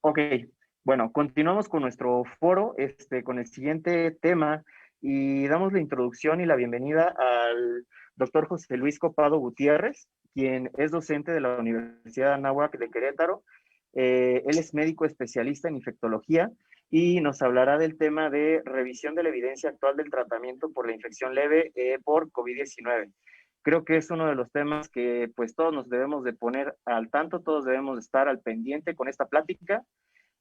Ok, bueno, continuamos con nuestro foro, con el siguiente tema y damos la introducción y la bienvenida al doctor José Luis Copado Gutiérrez, quien es docente de la Universidad Anáhuac de Querétaro. Él es médico especialista en infectología y nos hablará del tema de revisión de la evidencia actual del tratamiento por la infección leve por COVID-19. Creo que es uno de los temas que pues todos nos debemos de poner al tanto, todos debemos de estar al pendiente con esta plática.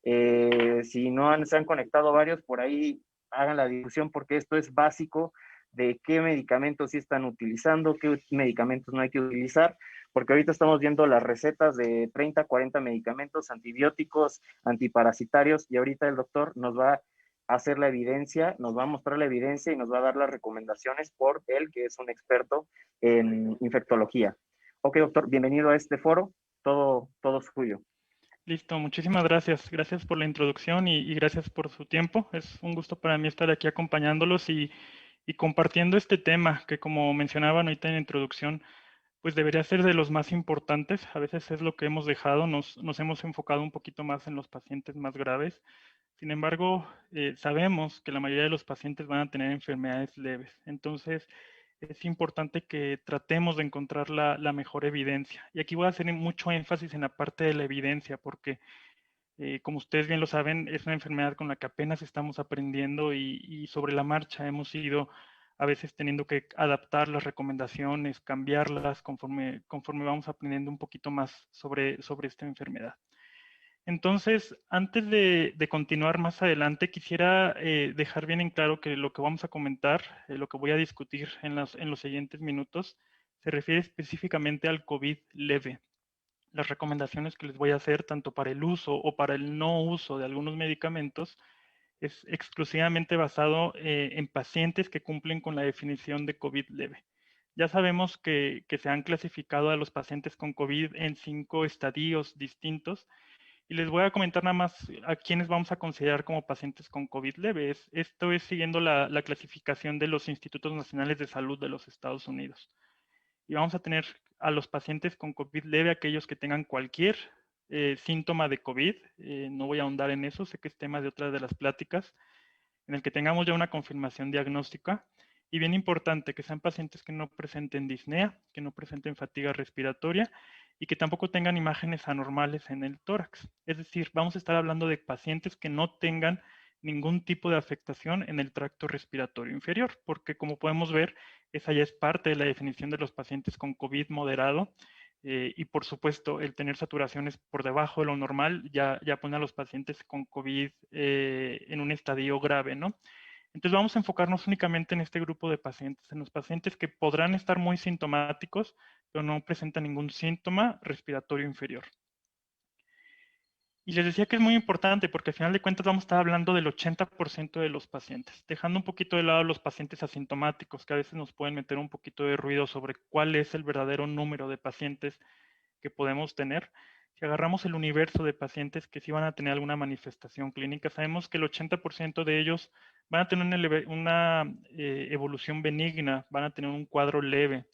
Si no se han conectado varios, por ahí hagan la difusión porque esto es básico de qué medicamentos sí están utilizando, qué medicamentos no hay que utilizar, porque ahorita estamos viendo las recetas de 30, 40 medicamentos, antibióticos, antiparasitarios, y ahorita el doctor nos va a hacer la evidencia, nos va a mostrar la evidencia y nos va a dar las recomendaciones por él, que es un experto en infectología. Ok, doctor, bienvenido a este foro, todo suyo. Listo, muchísimas gracias. Gracias por la introducción y gracias por su tiempo. Es un gusto para mí estar aquí acompañándolos y compartiendo este tema que, como mencionaban ahorita en la introducción, pues debería ser de los más importantes. A veces es lo que hemos dejado, nos hemos enfocado un poquito más en los pacientes más graves. Sin embargo, sabemos que la mayoría de los pacientes van a tener enfermedades leves. Entonces, es importante que tratemos de encontrar la mejor evidencia. Y aquí voy a hacer mucho énfasis en la parte de la evidencia, porque como ustedes bien lo saben, es una enfermedad con la que apenas estamos aprendiendo y sobre la marcha hemos ido a veces teniendo que adaptar las recomendaciones, cambiarlas conforme vamos aprendiendo un poquito más sobre esta enfermedad. Entonces, antes de continuar más adelante, quisiera dejar bien en claro que lo que vamos a comentar, lo que voy a discutir en los siguientes minutos, se refiere específicamente al COVID leve. Las recomendaciones que les voy a hacer, tanto para el uso o para el no uso de algunos medicamentos, es exclusivamente basado en pacientes que cumplen con la definición de COVID leve. Ya sabemos que se han clasificado a los pacientes con COVID en 5 estadios distintos y les voy a comentar nada más a quiénes vamos a considerar como pacientes con COVID leve. Esto es siguiendo la clasificación de los Institutos Nacionales de Salud de los Estados Unidos. Y vamos a tener a los pacientes con COVID leve, aquellos que tengan cualquier síntoma de COVID. No voy a ahondar en eso, sé que es tema de otra de las pláticas, en el que tengamos ya una confirmación diagnóstica. Y bien importante, que sean pacientes que no presenten disnea, que no presenten fatiga respiratoria y que tampoco tengan imágenes anormales en el tórax. Es decir, vamos a estar hablando de pacientes que no tengan ningún tipo de afectación en el tracto respiratorio inferior, porque como podemos ver, esa ya es parte de la definición de los pacientes con COVID moderado. Y por supuesto, el tener saturaciones por debajo de lo normal ya pone a los pacientes con COVID en un estadio grave, ¿no? Entonces vamos a enfocarnos únicamente en este grupo de pacientes, en los pacientes que podrán estar muy sintomáticos, pero no presentan ningún síntoma respiratorio inferior. Y les decía que es muy importante porque al final de cuentas vamos a estar hablando del 80% de los pacientes, dejando un poquito de lado los pacientes asintomáticos, que a veces nos pueden meter un poquito de ruido sobre cuál es el verdadero número de pacientes que podemos tener. Si agarramos el universo de pacientes que sí van a tener alguna manifestación clínica, sabemos que el 80% de ellos van a tener una evolución benigna, van a tener un cuadro leve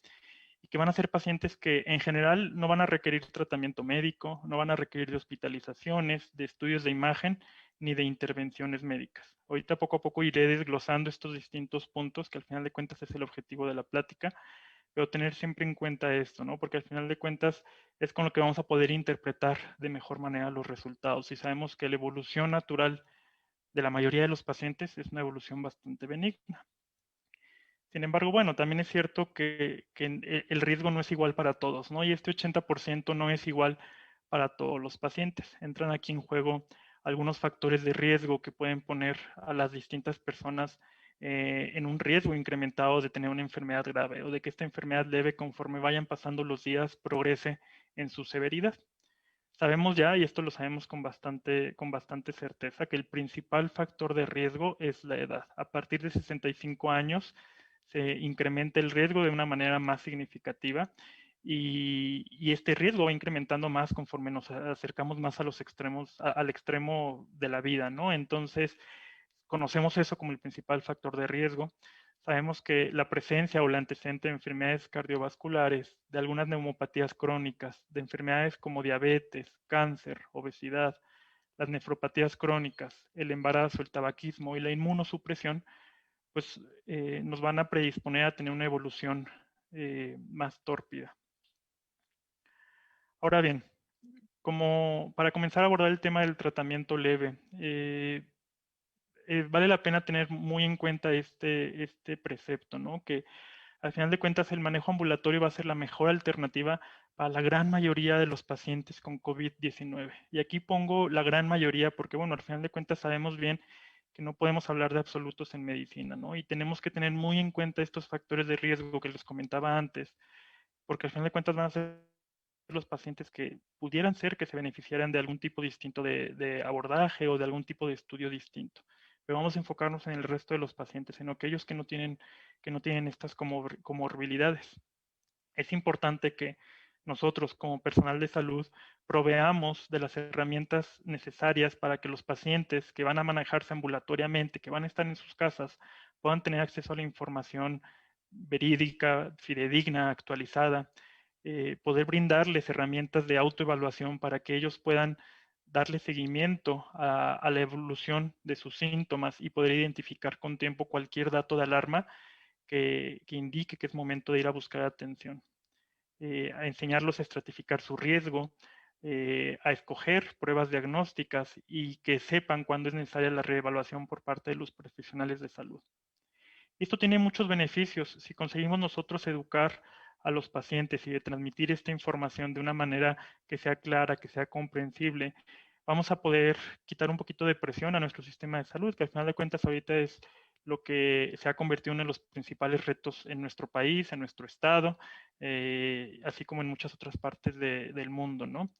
y que van a ser pacientes que en general no van a requerir tratamiento médico, no van a requerir de hospitalizaciones, de estudios de imagen, ni de intervenciones médicas. Ahorita poco a poco iré desglosando estos distintos puntos, que al final de cuentas es el objetivo de la plática, pero tener siempre en cuenta esto, ¿no? Porque al final de cuentas es con lo que vamos a poder interpretar de mejor manera los resultados. Y sabemos que la evolución natural de la mayoría de los pacientes es una evolución bastante benigna. Sin embargo, bueno, también es cierto que el riesgo no es igual para todos, ¿no? Y este 80% no es igual para todos los pacientes. Entran aquí en juego algunos factores de riesgo que pueden poner a las distintas personas en un riesgo incrementado de tener una enfermedad grave o de que esta enfermedad leve, conforme vayan pasando los días, progrese en su severidad. Sabemos ya, y esto lo sabemos con bastante certeza, que el principal factor de riesgo es la edad. A partir de 65 años se incrementa el riesgo de una manera más significativa y este riesgo va incrementando más conforme nos acercamos más a los extremos, al extremo de la vida, ¿no? Entonces, conocemos eso como el principal factor de riesgo. Sabemos que la presencia o el antecedente de enfermedades cardiovasculares, de algunas neumopatías crónicas, de enfermedades como diabetes, cáncer, obesidad, las nefropatías crónicas, el embarazo, el tabaquismo y la inmunosupresión, pues nos van a predisponer a tener una evolución más tórpida. Ahora bien, como para comenzar a abordar el tema del tratamiento leve, vale la pena tener muy en cuenta este precepto, ¿no? Que al final de cuentas el manejo ambulatorio va a ser la mejor alternativa para la gran mayoría de los pacientes con COVID-19. Y aquí pongo la gran mayoría porque, bueno, al final de cuentas sabemos bien que no podemos hablar de absolutos en medicina, ¿no? Y tenemos que tener muy en cuenta estos factores de riesgo que les comentaba antes, porque al final de cuentas van a ser los pacientes que pudieran ser que se beneficiaran de algún tipo distinto de abordaje o de algún tipo de estudio distinto. Pero vamos a enfocarnos en el resto de los pacientes, en aquellos que no tienen estas comorbilidades. Es importante que nosotros como personal de salud proveamos de las herramientas necesarias para que los pacientes que van a manejarse ambulatoriamente, que van a estar en sus casas, puedan tener acceso a la información verídica, fidedigna, actualizada, poder brindarles herramientas de autoevaluación para que ellos puedan darle seguimiento a la evolución de sus síntomas y poder identificar con tiempo cualquier dato de alarma que indique que es momento de ir a buscar atención. A enseñarlos a estratificar su riesgo, a escoger pruebas diagnósticas y que sepan cuándo es necesaria la reevaluación por parte de los profesionales de salud. Esto tiene muchos beneficios. Si conseguimos nosotros educar a los pacientes y de transmitir esta información de una manera que sea clara, que sea comprensible, vamos a poder quitar un poquito de presión a nuestro sistema de salud, que al final de cuentas ahorita es lo que se ha convertido en uno de los principales retos en nuestro país, en nuestro estado, así como en muchas otras partes del mundo, ¿no?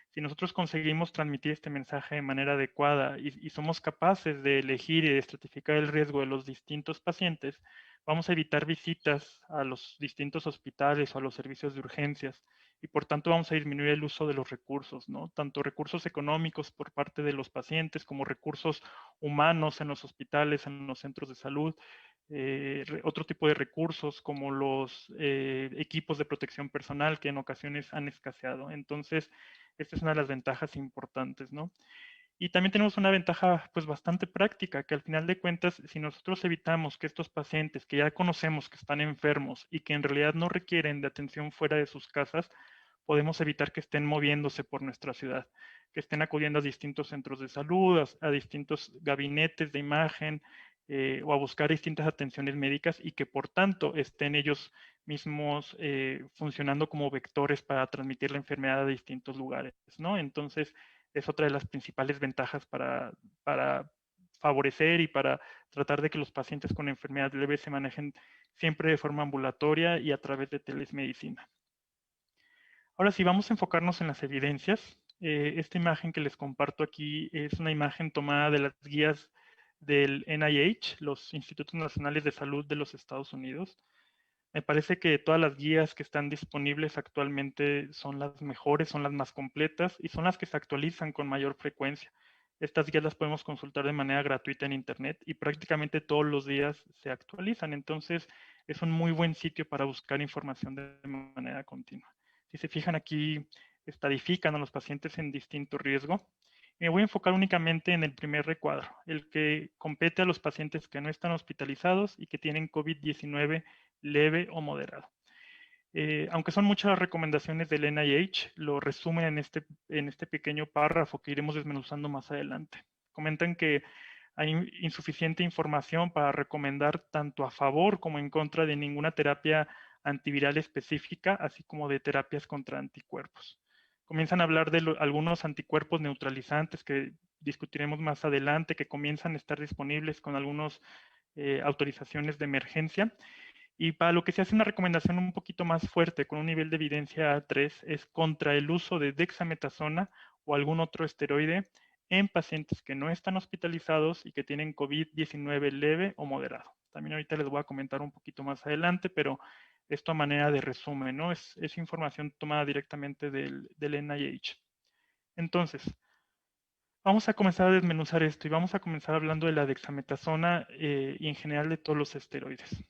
Si nosotros conseguimos transmitir este mensaje de manera adecuada y somos capaces de elegir y de estratificar el riesgo de los distintos pacientes, vamos a evitar visitas a los distintos hospitales o a los servicios de urgencias y por tanto vamos a disminuir el uso de los recursos, ¿no? Tanto recursos económicos por parte de los pacientes como recursos humanos en los hospitales, en los centros de salud, otro tipo de recursos como los equipos de protección personal que en ocasiones han escaseado. Entonces, esta es una de las ventajas importantes, ¿no? Y también tenemos una ventaja pues bastante práctica, que al final de cuentas, si nosotros evitamos que estos pacientes que ya conocemos que están enfermos y que en realidad no requieren de atención fuera de sus casas, podemos evitar que estén moviéndose por nuestra ciudad, que estén acudiendo a distintos centros de salud, a distintos gabinetes de imagen o a buscar distintas atenciones médicas y que por tanto estén ellos mismos funcionando como vectores para transmitir la enfermedad a distintos lugares, ¿no? Entonces, es otra de las principales ventajas para favorecer y para tratar de que los pacientes con enfermedad leve se manejen siempre de forma ambulatoria y a través de telemedicina. Ahora sí, vamos a enfocarnos en las evidencias. Esta imagen que les comparto aquí es una imagen tomada de las guías del NIH, los Institutos Nacionales de Salud de los Estados Unidos. Me parece que todas las guías que están disponibles actualmente son las mejores, son las más completas y son las que se actualizan con mayor frecuencia. Estas guías las podemos consultar de manera gratuita en Internet y prácticamente todos los días se actualizan. Entonces, es un muy buen sitio para buscar información de manera continua. Si se fijan aquí, estadifican a los pacientes en distinto riesgo. Me voy a enfocar únicamente en el primer recuadro, el que compete a los pacientes que no están hospitalizados y que tienen COVID-19 leve o moderado. Aunque son muchas las recomendaciones del NIH, lo resumen en este pequeño párrafo que iremos desmenuzando más adelante. Comentan que hay insuficiente información para recomendar tanto a favor como en contra de ninguna terapia antiviral específica, así como de terapias contra anticuerpos. Comienzan a hablar de algunos anticuerpos neutralizantes que discutiremos más adelante, que comienzan a estar disponibles con algunas autorizaciones de emergencia. Y para lo que se hace una recomendación un poquito más fuerte, con un nivel de evidencia 3, es contra el uso de dexametasona o algún otro esteroide en pacientes que no están hospitalizados y que tienen COVID-19 leve o moderado. También ahorita les voy a comentar un poquito más adelante, pero esto a manera de resumen, ¿no? Es información tomada directamente del NIH. Entonces, vamos a comenzar a desmenuzar esto y vamos a comenzar hablando de la dexametasona y en general de todos los esteroides.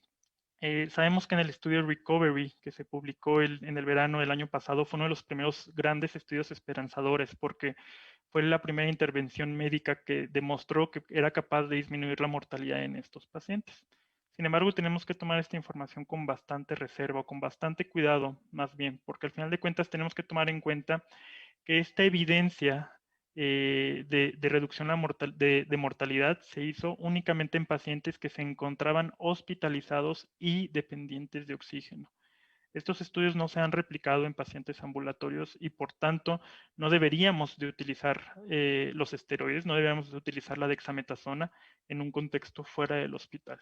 Sabemos que en el estudio Recovery que se publicó en el verano del año pasado fue uno de los primeros grandes estudios esperanzadores porque fue la primera intervención médica que demostró que era capaz de disminuir la mortalidad en estos pacientes. Sin embargo, tenemos que tomar esta información con bastante reserva, con bastante cuidado, más bien, porque al final de cuentas tenemos que tomar en cuenta que esta evidencia de reducción de mortalidad se hizo únicamente en pacientes que se encontraban hospitalizados y dependientes de oxígeno. Estos estudios no se han replicado en pacientes ambulatorios y por tanto no deberíamos de utilizar los esteroides, no deberíamos de utilizar la dexametasona en un contexto fuera del hospital.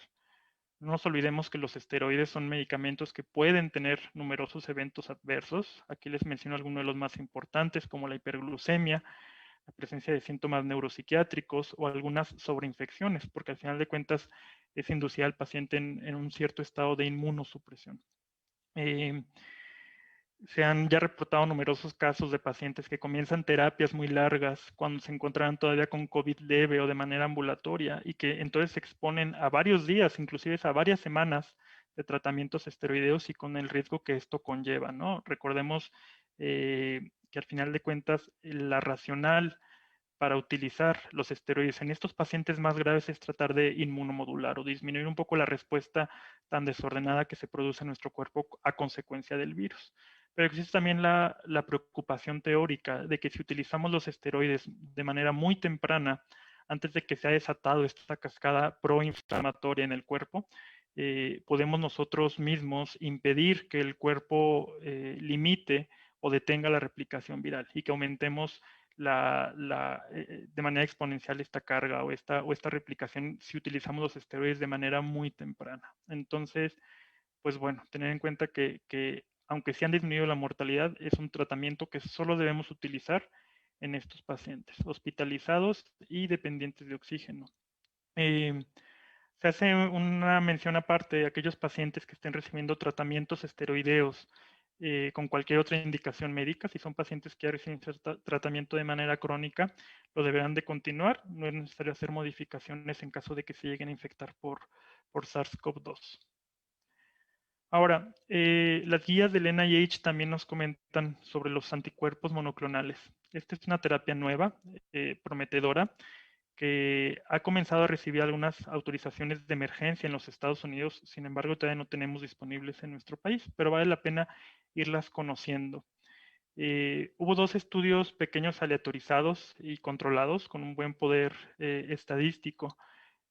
No nos olvidemos que los esteroides son medicamentos que pueden tener numerosos eventos adversos. Aquí les menciono algunos de los más importantes, como la hiperglucemia, la presencia de síntomas neuropsiquiátricos o algunas sobreinfecciones, porque al final de cuentas es inducir al paciente en un cierto estado de inmunosupresión. Se han ya reportado numerosos casos de pacientes que comienzan terapias muy largas cuando se encontraban todavía con COVID leve o de manera ambulatoria y que entonces se exponen a varios días, inclusive a varias semanas de tratamientos esteroideos y con el riesgo que esto conlleva, ¿no? Recordemos que al final de cuentas la racional para utilizar los esteroides en estos pacientes más graves es tratar de inmunomodular o disminuir un poco la respuesta tan desordenada que se produce en nuestro cuerpo a consecuencia del virus. Pero existe también la preocupación teórica de que si utilizamos los esteroides de manera muy temprana, antes de que se haya desatado esta cascada proinflamatoria en el cuerpo, podemos nosotros mismos impedir que el cuerpo limite o detenga la replicación viral y que aumentemos de manera exponencial esta carga o esta replicación si utilizamos los esteroides de manera muy temprana. Entonces, pues bueno, tener en cuenta que aunque sí han disminuido la mortalidad, es un tratamiento que solo debemos utilizar en estos pacientes hospitalizados y dependientes de oxígeno. Se hace una mención aparte de aquellos pacientes que estén recibiendo tratamientos esteroideos con cualquier otra indicación médica. Si son pacientes que ya reciben tratamiento de manera crónica, lo deberán de continuar. No es necesario hacer modificaciones en caso de que se lleguen a infectar por SARS-CoV-2. Ahora, las guías del NIH también nos comentan sobre los anticuerpos monoclonales. Esta es una terapia nueva, prometedora, que ha comenzado a recibir algunas autorizaciones de emergencia en los Estados Unidos, sin embargo todavía no tenemos disponibles en nuestro país, pero vale la pena irlas conociendo. Hubo 2 estudios pequeños aleatorizados y controlados con un buen poder estadístico.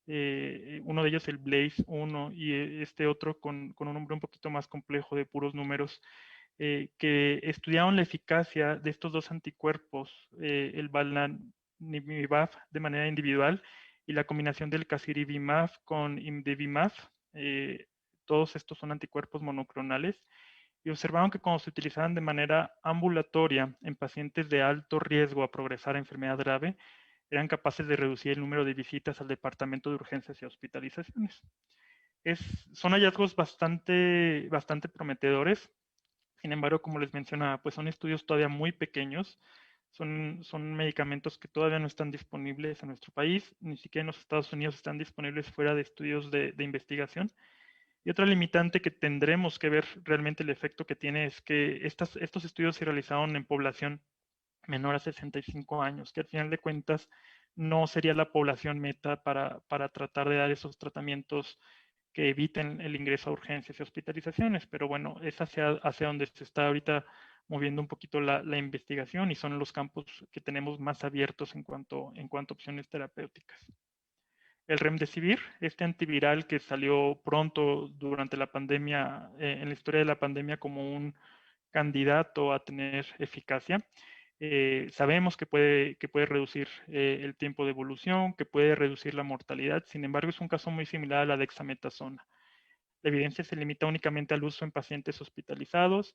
Uno de ellos el Blaze 1 y este otro con un nombre un poquito más complejo de puros números, que estudiaron la eficacia de estos 2 anticuerpos, el bamlanivimab de manera individual y la combinación del casirivimab con imdevimab. Todos estos son anticuerpos monoclonales y observaron que cuando se utilizaban de manera ambulatoria en pacientes de alto riesgo a progresar a enfermedad grave, eran capaces de reducir el número de visitas al departamento de urgencias y hospitalizaciones. Son hallazgos bastante prometedores. Sin embargo, como les mencionaba, pues son estudios todavía muy pequeños, son medicamentos que todavía no están disponibles en nuestro país, ni siquiera en los Estados Unidos están disponibles fuera de estudios de investigación. Y otra limitante que tendremos que ver realmente el efecto que tiene es que estos estudios se realizaron en población menor a 65 años, que al final de cuentas no sería la población meta para tratar de dar esos tratamientos que eviten el ingreso a urgencias y hospitalizaciones, pero bueno, es hacia donde se está ahorita moviendo un poquito la investigación y son los campos que tenemos más abiertos en cuanto a opciones terapéuticas. El Remdesivir, este antiviral que salió pronto durante la pandemia, en la historia de la pandemia como un candidato a tener eficacia, sabemos que puede reducir el tiempo de evolución, que puede reducir la mortalidad, sin embargo es un caso muy similar a la dexametasona. La evidencia se limita únicamente al uso en pacientes hospitalizados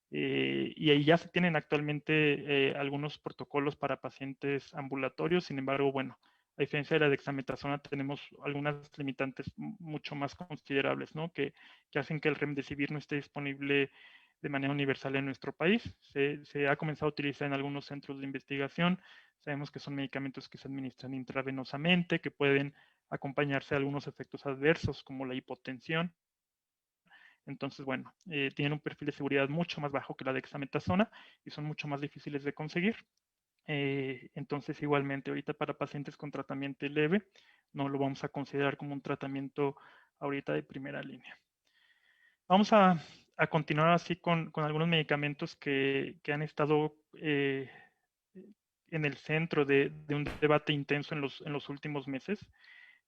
y ahí ya se tienen actualmente algunos protocolos para pacientes ambulatorios, sin embargo, bueno, a diferencia de la dexametasona tenemos algunas limitantes mucho más considerables, ¿no? Que hacen que el remdesivir no esté disponible de manera universal en nuestro país. Se ha comenzado a utilizar en algunos centros de investigación. Sabemos que son medicamentos que se administran intravenosamente, que pueden acompañarse de algunos efectos adversos como la hipotensión. Entonces, bueno, tienen un perfil de seguridad mucho más bajo que la dexametasona y son mucho más difíciles de conseguir. Entonces, igualmente, ahorita para pacientes con tratamiento leve, no lo vamos a considerar como un tratamiento ahorita de primera línea. Vamos a continuar así con algunos medicamentos que han estado en el centro de un debate intenso en los últimos meses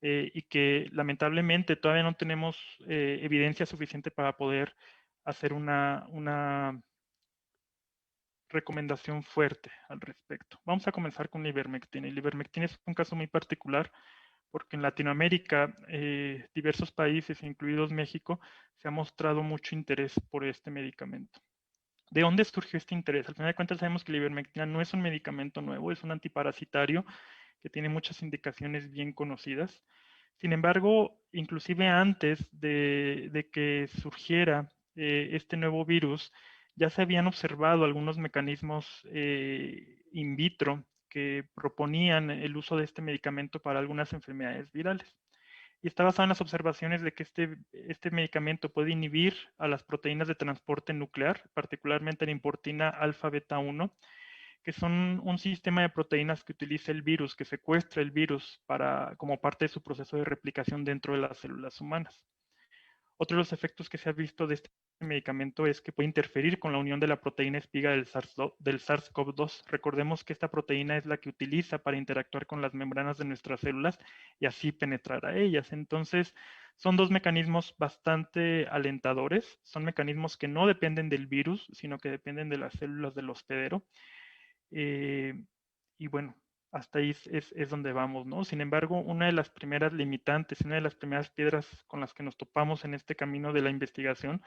y que lamentablemente todavía no tenemos evidencia suficiente para poder hacer una recomendación fuerte al respecto. Vamos a comenzar con la ivermectina. Y la ivermectina es un caso muy particular porque en Latinoamérica, diversos países, incluidos México, se ha mostrado mucho interés por este medicamento. ¿De dónde surgió este interés? Al final de cuentas sabemos que la ivermectina no es un medicamento nuevo, es un antiparasitario que tiene muchas indicaciones bien conocidas. Sin embargo, inclusive antes de que surgiera este nuevo virus, ya se habían observado algunos mecanismos in vitro que proponían el uso de este medicamento para algunas enfermedades virales. Y está basado en las observaciones de que este medicamento puede inhibir a las proteínas de transporte nuclear, particularmente la importina alfa-beta 1, que son un sistema de proteínas que utiliza el virus, que secuestra el virus como parte de su proceso de replicación dentro de las células humanas. Otro de los efectos que se ha visto de este medicamento es que puede interferir con la unión de la proteína espiga del SARS-CoV-2. Recordemos que esta proteína es la que utiliza para interactuar con las membranas de nuestras células y así penetrar a ellas. Entonces, son dos mecanismos bastante alentadores. Son mecanismos que no dependen del virus, sino que dependen de las células del hospedero. Y bueno, hasta ahí es donde vamos, ¿no? Sin embargo, una de las primeras limitantes, una de las primeras piedras con las que nos topamos en este camino de la investigación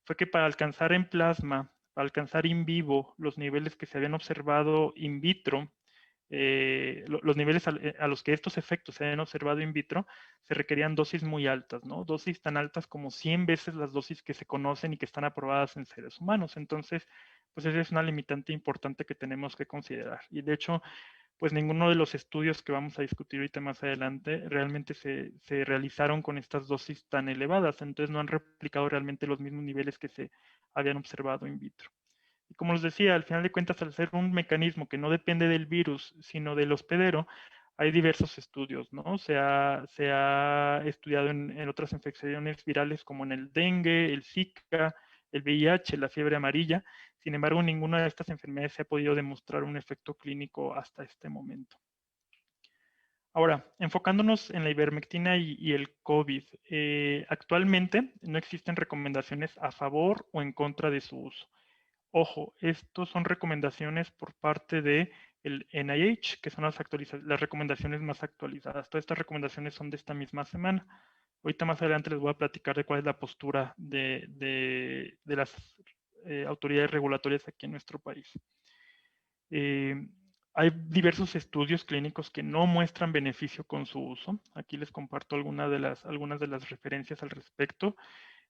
fue que para alcanzar en plasma, para alcanzar in vivo los niveles que se habían observado in vitro, los niveles a los que estos efectos se habían observado in vitro, se requerían dosis muy altas, ¿no? Dosis tan altas como 100 veces las dosis que se conocen y que están aprobadas en seres humanos. Entonces, pues esa es una limitante importante que tenemos que considerar. Y de hecho, pues ninguno de los estudios que vamos a discutir ahorita más adelante realmente se realizaron con estas dosis tan elevadas, entonces no han replicado realmente los mismos niveles que se habían observado in vitro. Y como les decía, al final de cuentas, al ser un mecanismo que no depende del virus, sino del hospedero, hay diversos estudios, ¿no? Se ha estudiado en otras infecciones virales como en el dengue, el Zika, el VIH, la fiebre amarilla. Sin embargo, en ninguna de estas enfermedades se ha podido demostrar un efecto clínico hasta este momento. Ahora, enfocándonos en la ivermectina y el COVID, actualmente no existen recomendaciones a favor o en contra de su uso. Ojo, estos son recomendaciones por parte de el NIH, que son las recomendaciones más actualizadas. Todas estas recomendaciones son de esta misma semana. Ahorita más adelante les voy a platicar de cuál es la postura de las autoridades regulatorias aquí en nuestro país. Eh, hay diversos estudios clínicos que no muestran beneficio con su uso. Aquí les comparto algunas de las referencias al respecto.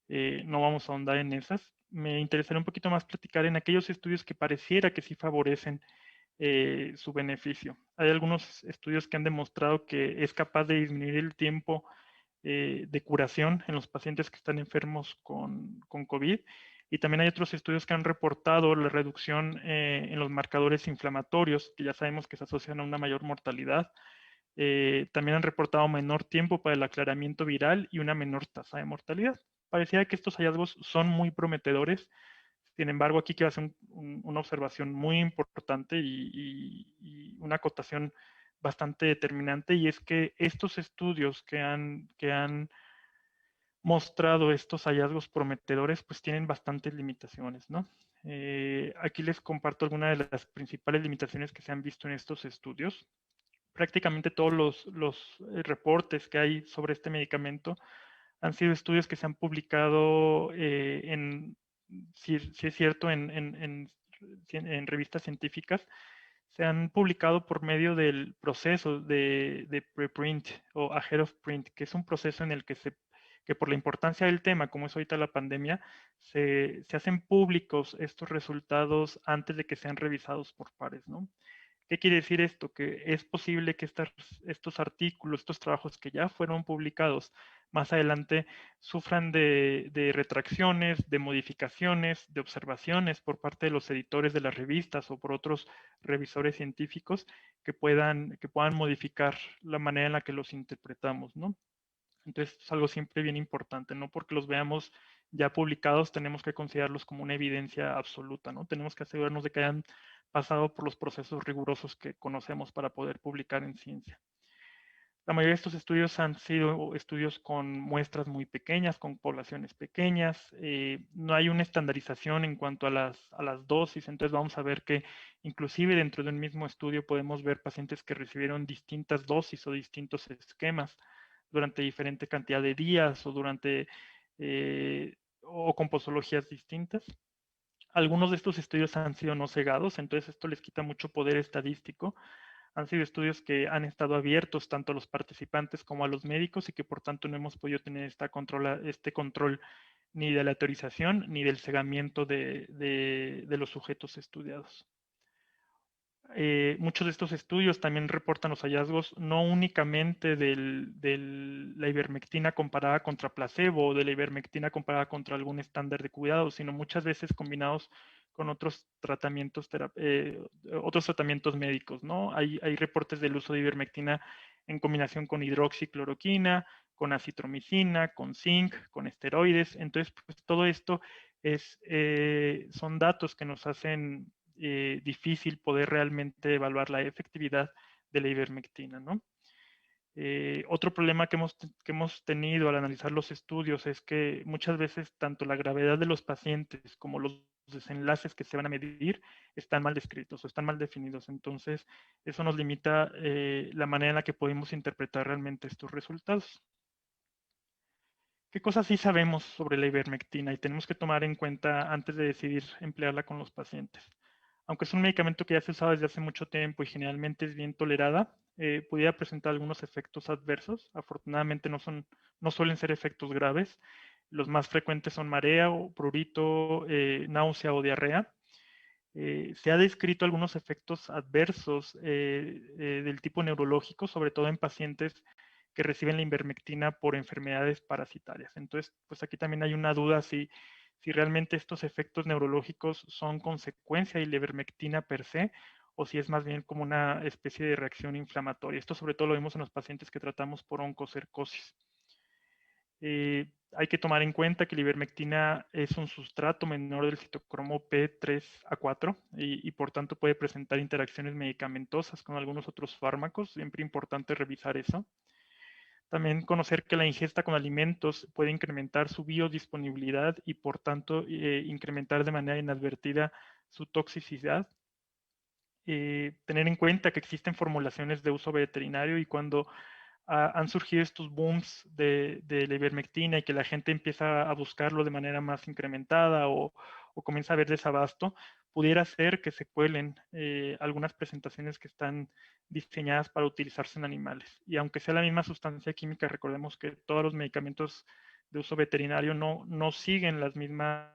No vamos a ahondar en esas. Me interesaría un poquito más platicar en aquellos estudios que pareciera que sí favorecen su beneficio. Hay algunos estudios que han demostrado que es capaz de disminuir el tiempo de curación en los pacientes que están enfermos con COVID. Y también hay otros estudios que han reportado la reducción en los marcadores inflamatorios, que ya sabemos que se asocian a una mayor mortalidad. También han reportado menor tiempo para el aclaramiento viral y una menor tasa de mortalidad. Parecía que estos hallazgos son muy prometedores. Sin embargo, aquí quiero hacer una observación muy importante y una acotación bastante determinante, y es que estos estudios que han mostrado estos hallazgos prometedores, pues tienen bastantes limitaciones, ¿no? Aquí les comparto algunas de las principales limitaciones que se han visto en estos estudios. Prácticamente todos los reportes que hay sobre este medicamento han sido estudios que se han publicado si es cierto, en revistas científicas, se han publicado por medio del proceso de preprint o ahead of print, que es un proceso en el que por la importancia del tema, como es ahorita la pandemia, se hacen públicos estos resultados antes de que sean revisados por pares, ¿no? ¿Qué quiere decir esto? Que es posible que estos artículos, estos trabajos que ya fueron publicados más adelante sufran de retracciones, de modificaciones, de observaciones por parte de los editores de las revistas o por otros revisores científicos que puedan modificar la manera en la que los interpretamos, ¿no? Entonces es algo siempre bien importante, no porque los veamos ya publicados tenemos que considerarlos como una evidencia absoluta, ¿no? Tenemos que asegurarnos de que hayan pasado por los procesos rigurosos que conocemos para poder publicar en ciencia. La mayoría de estos estudios han sido estudios con muestras muy pequeñas, con poblaciones pequeñas. No hay una estandarización en cuanto a las dosis, entonces vamos a ver que inclusive dentro de un mismo estudio podemos ver pacientes que recibieron distintas dosis o distintos esquemas durante diferente cantidad de días o o con posologías distintas. Algunos de estos estudios han sido no cegados, entonces esto les quita mucho poder estadístico. Han sido estudios que han estado abiertos tanto a los participantes como a los médicos y que por tanto no hemos podido tener este control ni de la autorización ni del cegamiento de los sujetos estudiados. Muchos de estos estudios también reportan los hallazgos no únicamente de la ivermectina comparada contra placebo o de la ivermectina comparada contra algún estándar de cuidado, sino muchas veces combinados con otros tratamientos médicos, ¿no? Hay reportes del uso de ivermectina en combinación con hidroxicloroquina, con acitromicina, con zinc, con esteroides. Entonces, pues todo esto son datos que nos hacen difícil poder realmente evaluar la efectividad de la ivermectina, ¿no? Otro problema que hemos tenido al analizar los estudios es que muchas veces tanto la gravedad de los pacientes como los desenlaces que se van a medir están mal descritos o están mal definidos. Entonces, eso nos limita la manera en la que podemos interpretar realmente estos resultados. ¿Qué cosas sí sabemos sobre la ivermectina y tenemos que tomar en cuenta antes de decidir emplearla con los pacientes? Aunque es un medicamento que ya se usaba desde hace mucho tiempo y generalmente es bien tolerada, pudiera presentar algunos efectos adversos. Afortunadamente no suelen ser efectos graves. Los más frecuentes son marea o prurito, náusea o diarrea. Se ha descrito algunos efectos adversos del tipo neurológico, sobre todo en pacientes que reciben la ivermectina por enfermedades parasitarias. Entonces, pues aquí también hay una duda si realmente estos efectos neurológicos son consecuencia de la ivermectina per se o si es más bien como una especie de reacción inflamatoria. Esto sobre todo lo vemos en los pacientes que tratamos por oncocercosis. Hay que tomar en cuenta que la ivermectina es un sustrato menor del citocromo P3A4 y por tanto puede presentar interacciones medicamentosas con algunos otros fármacos. Siempre importante revisar eso. También conocer que la ingesta con alimentos puede incrementar su biodisponibilidad y por tanto incrementar de manera inadvertida su toxicidad. Tener en cuenta que existen formulaciones de uso veterinario y cuando han surgido estos booms de la ivermectina y que la gente empieza a buscarlo de manera más incrementada o comienza a haber desabasto, pudiera ser que se cuelen algunas presentaciones que están diseñadas para utilizarse en animales. Y aunque sea la misma sustancia química, recordemos que todos los medicamentos de uso veterinario no siguen las mismas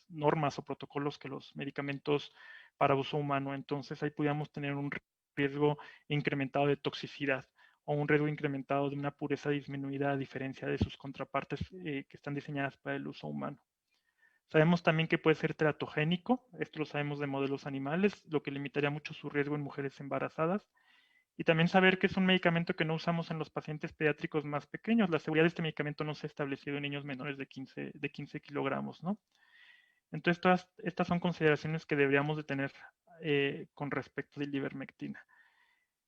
normas o protocolos que los medicamentos para uso humano. Entonces ahí pudiéramos tener un riesgo incrementado de toxicidad o un riesgo incrementado de una pureza disminuida a diferencia de sus contrapartes que están diseñadas para el uso humano. Sabemos también que puede ser teratogénico, esto lo sabemos de modelos animales, lo que limitaría mucho su riesgo en mujeres embarazadas. Y también saber que es un medicamento que no usamos en los pacientes pediátricos más pequeños. La seguridad de este medicamento no se ha establecido en niños menores de 15 kilogramos, ¿no? Entonces, todas estas son consideraciones que deberíamos de tener con respecto de la ivermectina.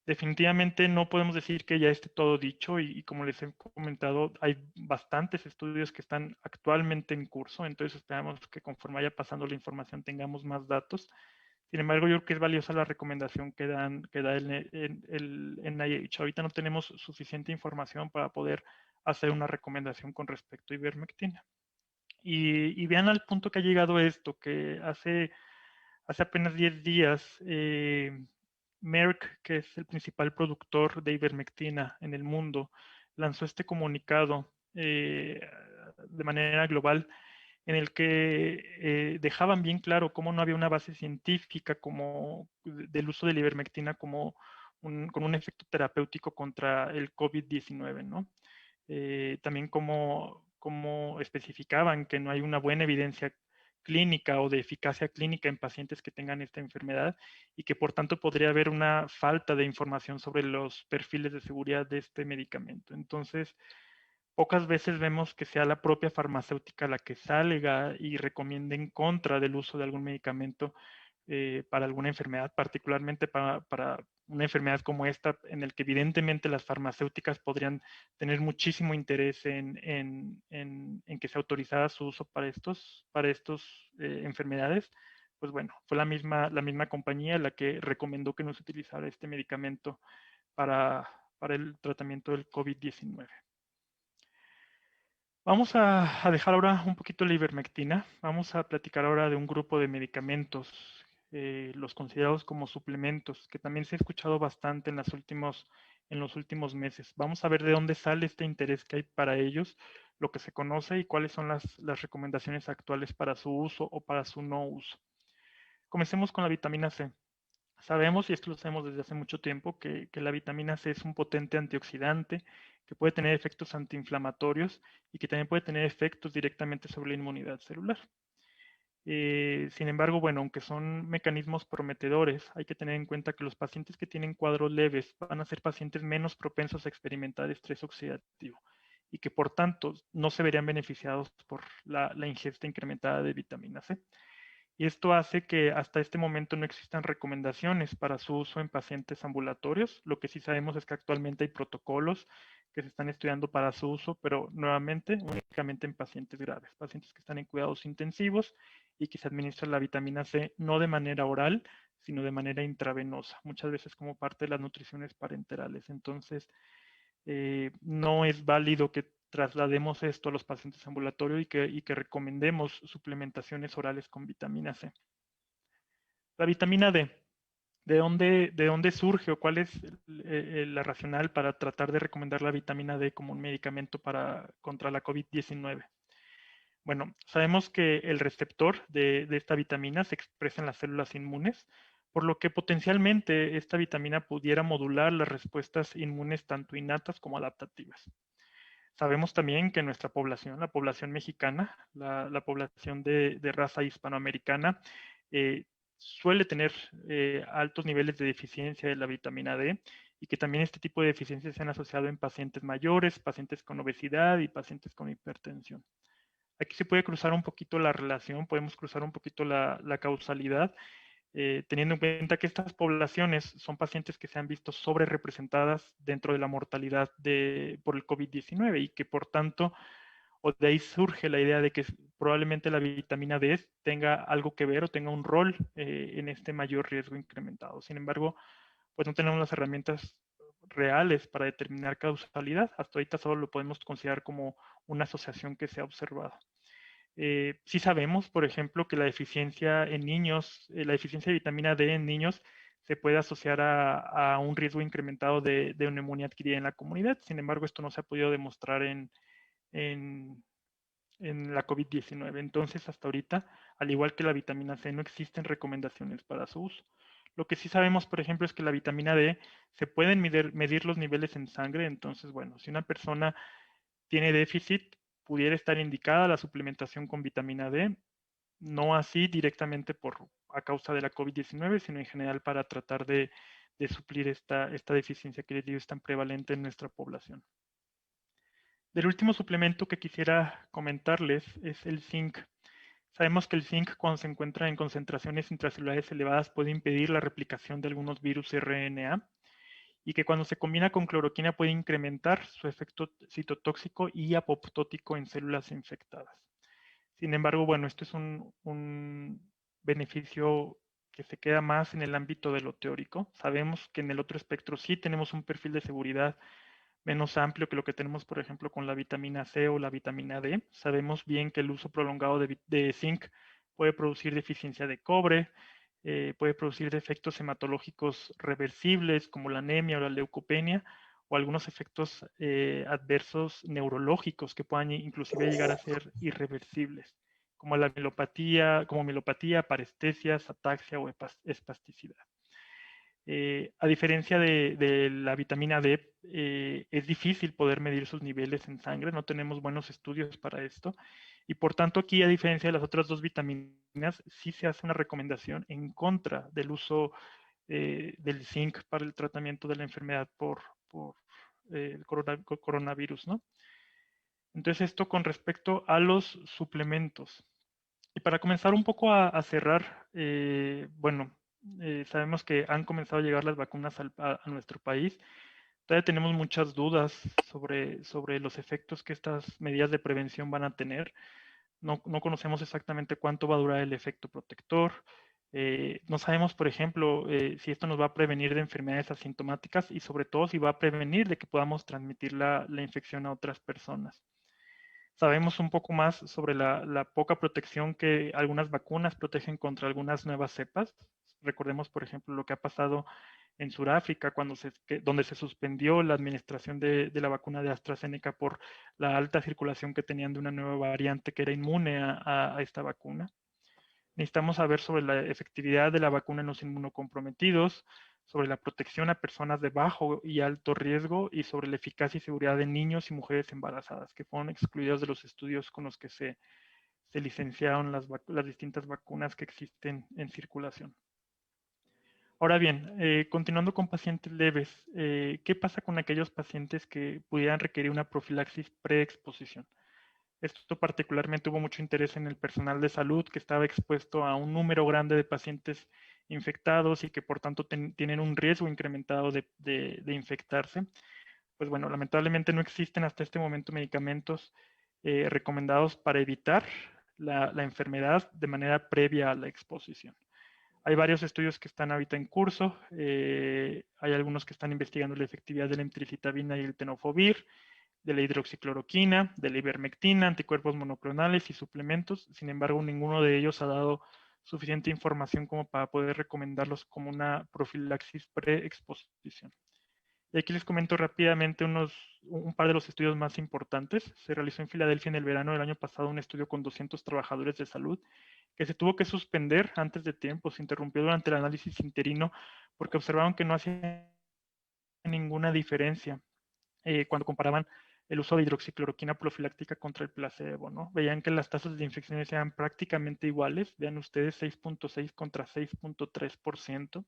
Definitivamente no podemos decir que ya esté todo dicho y como les he comentado, hay bastantes estudios que están actualmente en curso, entonces esperamos que conforme vaya pasando la información tengamos más datos. Sin embargo, yo creo que es valiosa la recomendación que da el NIH. Ahorita no tenemos suficiente información para poder hacer una recomendación con respecto a ivermectina. Y vean al punto que ha llegado esto, que hace apenas 10 días, Merck, que es el principal productor de ivermectina en el mundo, lanzó este comunicado de manera global en el que dejaban bien claro cómo no había una base científica como del uso de la ivermectina como con un efecto terapéutico contra el COVID-19, ¿no? También como especificaban que no hay una buena evidencia clínica o de eficacia clínica en pacientes que tengan esta enfermedad y que por tanto podría haber una falta de información sobre los perfiles de seguridad de este medicamento. Entonces, pocas veces vemos que sea la propia farmacéutica la que salga y recomiende en contra del uso de algún medicamento para alguna enfermedad, particularmente para una enfermedad como esta, en el que evidentemente las farmacéuticas podrían tener muchísimo interés en que sea autorizada su uso para estos enfermedades. Pues bueno, fue la misma compañía la que recomendó que no se utilizara este medicamento para el tratamiento del COVID-19. Vamos a dejar ahora un poquito la ivermectina. Vamos a platicar ahora de un grupo de medicamentos, los considerados como suplementos, que también se ha escuchado bastante en los últimos meses. Vamos a ver de dónde sale este interés que hay para ellos, lo que se conoce y cuáles son las recomendaciones actuales para su uso o para su no uso. Comencemos con la vitamina C. Sabemos, y esto lo sabemos desde hace mucho tiempo, que la vitamina C es un potente antioxidante, que puede tener efectos antiinflamatorios y que también puede tener efectos directamente sobre la inmunidad celular. Sin embargo, bueno, aunque son mecanismos prometedores, hay que tener en cuenta que los pacientes que tienen cuadros leves van a ser pacientes menos propensos a experimentar estrés oxidativo y que por tanto no se verían beneficiados por la ingesta incrementada de vitamina C. Y esto hace que hasta este momento no existan recomendaciones para su uso en pacientes ambulatorios. Lo que sí sabemos es que actualmente hay protocolos que se están estudiando para su uso, pero nuevamente únicamente en pacientes graves, pacientes que están en cuidados intensivos y que se administra la vitamina C no de manera oral, sino de manera intravenosa, muchas veces como parte de las nutriciones parenterales. Entonces, no es válido que traslademos esto a los pacientes ambulatorios y que recomendemos suplementaciones orales con vitamina C. La vitamina D, de dónde surge o cuál es la racional para tratar de recomendar la vitamina D como un medicamento contra la COVID-19? Bueno, sabemos que el receptor de esta vitamina se expresa en las células inmunes, por lo que potencialmente esta vitamina pudiera modular las respuestas inmunes tanto innatas como adaptativas. Sabemos también que nuestra población, la población mexicana, la población de raza hispanoamericana, suele tener altos niveles de deficiencia de la vitamina D y que también este tipo de deficiencias se han asociado en pacientes mayores, pacientes con obesidad y pacientes con hipertensión. Aquí se puede cruzar un poquito la relación, podemos cruzar un poquito la causalidad, teniendo en cuenta que estas poblaciones son pacientes que se han visto sobre representadas dentro de la mortalidad por el COVID-19 y que por tanto, o de ahí surge la idea de que probablemente la vitamina D tenga algo que ver o tenga un rol en este mayor riesgo incrementado. Sin embargo, pues no tenemos las herramientas reales para determinar causalidad. Hasta ahorita solo lo podemos considerar como una asociación que se ha observado. Sí sabemos, por ejemplo, que la deficiencia en niños, la deficiencia de vitamina D en niños se puede asociar a un riesgo incrementado de neumonía adquirida en la comunidad. Sin embargo, esto no se ha podido demostrar en, en la COVID-19. Entonces, hasta ahorita, al igual que la vitamina C, no existen recomendaciones para su uso. Lo que sí sabemos, por ejemplo, es que la vitamina D se pueden medir los niveles en sangre. Entonces, bueno, si una persona tiene déficit, pudiera estar indicada la suplementación con vitamina D, no así directamente a causa de la COVID-19, sino en general para tratar de suplir esta deficiencia que les digo es tan prevalente en nuestra población. Del último suplemento que quisiera comentarles es el zinc. Sabemos que el zinc, cuando se encuentra en concentraciones intracelulares elevadas, puede impedir la replicación de algunos virus RNA y que cuando se combina con cloroquina puede incrementar su efecto citotóxico y apoptótico en células infectadas. Sin embargo, bueno, esto es un beneficio que se queda más en el ámbito de lo teórico. Sabemos que en el otro espectro sí tenemos un perfil de seguridad menos amplio que lo que tenemos, por ejemplo, con la vitamina C o la vitamina D. Sabemos bien que el uso prolongado de zinc puede producir deficiencia de cobre, puede producir efectos hematológicos reversibles como la anemia o la leucopenia, o algunos efectos adversos neurológicos que puedan inclusive llegar a ser irreversibles. como como mielopatía, parestesias, ataxia o espasticidad. A diferencia de la vitamina D, es difícil poder medir sus niveles en sangre, no tenemos buenos estudios para esto, y por tanto aquí, a diferencia de las otras dos vitaminas, sí se hace una recomendación en contra del uso del zinc para el tratamiento de la enfermedad por el coronavirus, ¿no? Entonces, esto con respecto a los suplementos. Y para comenzar un poco a cerrar, bueno, sabemos que han comenzado a llegar las vacunas a nuestro país. Todavía tenemos muchas dudas sobre los efectos que estas medidas de prevención van a tener. No conocemos exactamente cuánto va a durar el efecto protector. No sabemos, por ejemplo, si esto nos va a prevenir de enfermedades asintomáticas y sobre todo si va a prevenir de que podamos transmitir la infección a otras personas. Sabemos un poco más sobre la poca protección que algunas vacunas protegen contra algunas nuevas cepas. Recordemos, por ejemplo, lo que ha pasado en Sudáfrica, donde se suspendió la administración de la vacuna de AstraZeneca por la alta circulación que tenían de una nueva variante que era inmune a esta vacuna. Necesitamos saber sobre la efectividad de la vacuna en los inmunocomprometidos, sobre la protección a personas de bajo y alto riesgo y sobre la eficacia y seguridad de niños y mujeres embarazadas, que fueron excluidos de los estudios con los que se licenciaron las distintas vacunas que existen en circulación. Ahora bien, continuando con pacientes leves, ¿qué pasa con aquellos pacientes que pudieran requerir una profilaxis preexposición? Esto particularmente hubo mucho interés en el personal de salud que estaba expuesto a un número grande de pacientes infectados y que por tanto tienen un riesgo incrementado de infectarse. Pues bueno, lamentablemente no existen hasta este momento medicamentos recomendados para evitar la enfermedad de manera previa a la exposición. Hay varios estudios que están ahorita en curso. Hay algunos que están investigando la efectividad de la emtricitabina y el tenofovir, de la hidroxicloroquina, de la ivermectina, anticuerpos monoclonales y suplementos. Sin embargo, ninguno de ellos ha dado suficiente información como para poder recomendarlos como una profilaxis preexposición. Y aquí les comento rápidamente un par de los estudios más importantes. Se realizó en Filadelfia en el verano del año pasado un estudio con 200 trabajadores de salud que se tuvo que suspender antes de tiempo, se interrumpió durante el análisis interino porque observaron que no hacía ninguna diferencia cuando comparaban el uso de hidroxicloroquina profiláctica contra el placebo, ¿no? Veían que las tasas de infecciones eran prácticamente iguales, vean ustedes 6.6 contra 6.3%,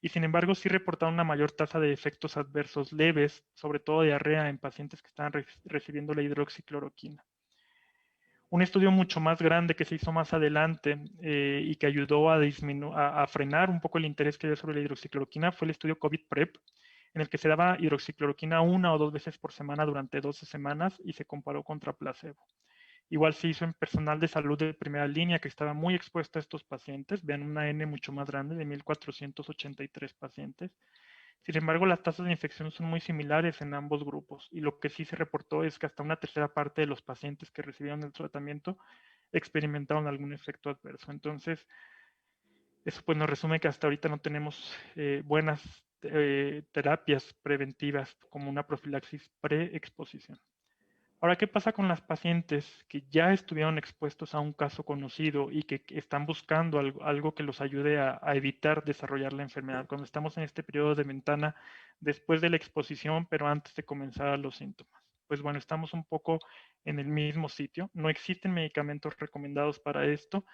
y sin embargo sí reportaron una mayor tasa de efectos adversos leves, sobre todo diarrea en pacientes que estaban recibiendo la hidroxicloroquina. Un estudio mucho más grande que se hizo más adelante y que ayudó a frenar un poco el interés que había sobre la hidroxicloroquina fue el estudio COVID-PrEP, en el que se daba hidroxicloroquina 1 o 2 veces por semana durante 12 semanas y se comparó contra placebo. Igual se hizo en personal de salud de primera línea que estaba muy expuesto a estos pacientes. Vean una N mucho más grande de 1.483 pacientes. Sin embargo, las tasas de infección son muy similares en ambos grupos y lo que sí se reportó es que hasta una tercera parte de los pacientes que recibieron el tratamiento experimentaron algún efecto adverso. Entonces, eso pues nos resume que hasta ahorita no tenemos buenas terapias preventivas como una profilaxis pre-exposición. Ahora, ¿qué pasa con las pacientes que ya estuvieron expuestos a un caso conocido y que están buscando algo que los ayude a evitar desarrollar la enfermedad? Cuando estamos en este periodo de ventana después de la exposición, pero antes de comenzar los síntomas. Pues bueno, estamos un poco en el mismo sitio. No existen medicamentos recomendados para esto.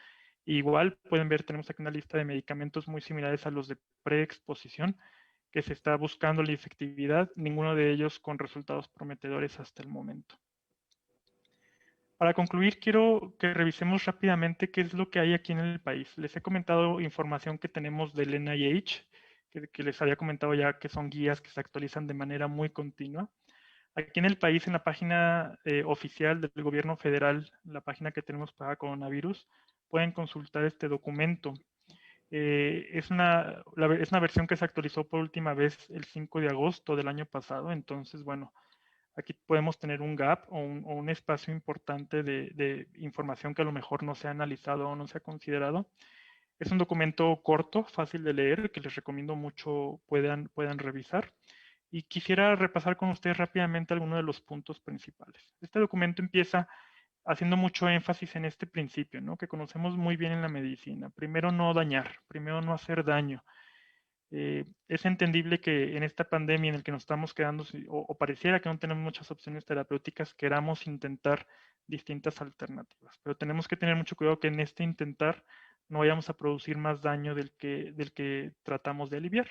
Igual pueden ver, tenemos aquí una lista de medicamentos muy similares a los de preexposición que se está buscando la efectividad, ninguno de ellos con resultados prometedores hasta el momento. Para concluir, quiero que revisemos rápidamente qué es lo que hay aquí en el país. Les he comentado información que tenemos del NIH, que les había comentado ya que son guías que se actualizan de manera muy continua. Aquí en el país, en la página oficial del gobierno federal, la página que tenemos para coronavirus, pueden consultar este documento. Es una versión que se actualizó por última vez el 5 de agosto del año pasado, entonces, bueno, aquí podemos tener un gap o un espacio importante de información que a lo mejor no se ha analizado o no se ha considerado. Es un documento corto, fácil de leer, que les recomiendo mucho puedan revisar. Y quisiera repasar con ustedes rápidamente algunos de los puntos principales. Este documento empieza haciendo mucho énfasis en este principio, ¿no? Que conocemos muy bien en la medicina. Primero no dañar, primero no hacer daño. Es entendible que en esta pandemia en la que nos estamos quedando, o pareciera que no tenemos muchas opciones terapéuticas, queramos intentar distintas alternativas, pero tenemos que tener mucho cuidado que en este intentar no vayamos a producir más daño del que tratamos de aliviar.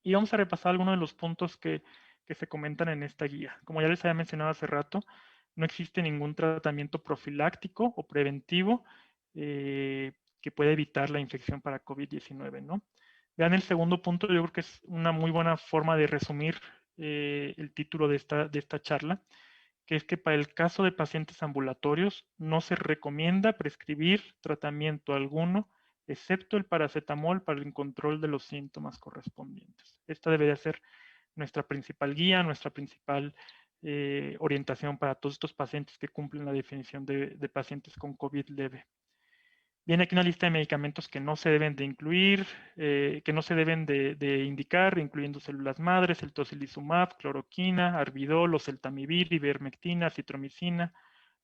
Y vamos a repasar algunos de los puntos que se comentan en esta guía. Como ya les había mencionado hace rato, no existe ningún tratamiento profiláctico o preventivo que pueda evitar la infección para COVID-19, ¿no? Vean el segundo punto, yo creo que es una muy buena forma de resumir el título de esta charla, que es que para el caso de pacientes ambulatorios no se recomienda prescribir tratamiento alguno, excepto el paracetamol para el control de los síntomas correspondientes. Esta debería ser nuestra principal guía, nuestra principal orientación para todos estos pacientes que cumplen la definición de pacientes con COVID leve. Viene aquí una lista de medicamentos que no se deben de incluir, que no se deben de indicar, incluyendo células madres, el tocilizumab, cloroquina, arbidol, oseltamivir, ivermectina, citromicina,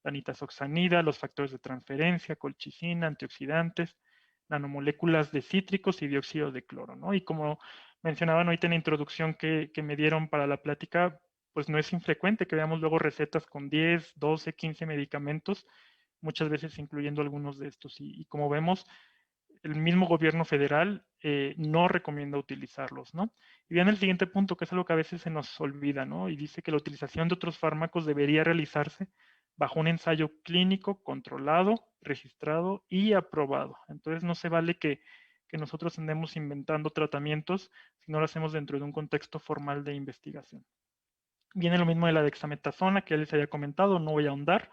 la nitazoxanida, los factores de transferencia, colchicina, antioxidantes, nanomoléculas de cítricos y dióxido de cloro, ¿no? Y como mencionaban ahorita en la introducción que me dieron para la plática, pues no es infrecuente que veamos luego recetas con 10, 12, 15 medicamentos, muchas veces incluyendo algunos de estos. Y como vemos, el mismo gobierno federal no recomienda utilizarlos, ¿no? Y vean el siguiente punto, que es algo que a veces se nos olvida, ¿no? Y dice que la utilización de otros fármacos debería realizarse bajo un ensayo clínico controlado, registrado y aprobado. Entonces no se vale que nosotros andemos inventando tratamientos si no lo hacemos dentro de un contexto formal de investigación. Viene lo mismo de la dexametasona que ya les había comentado, no voy a ahondar.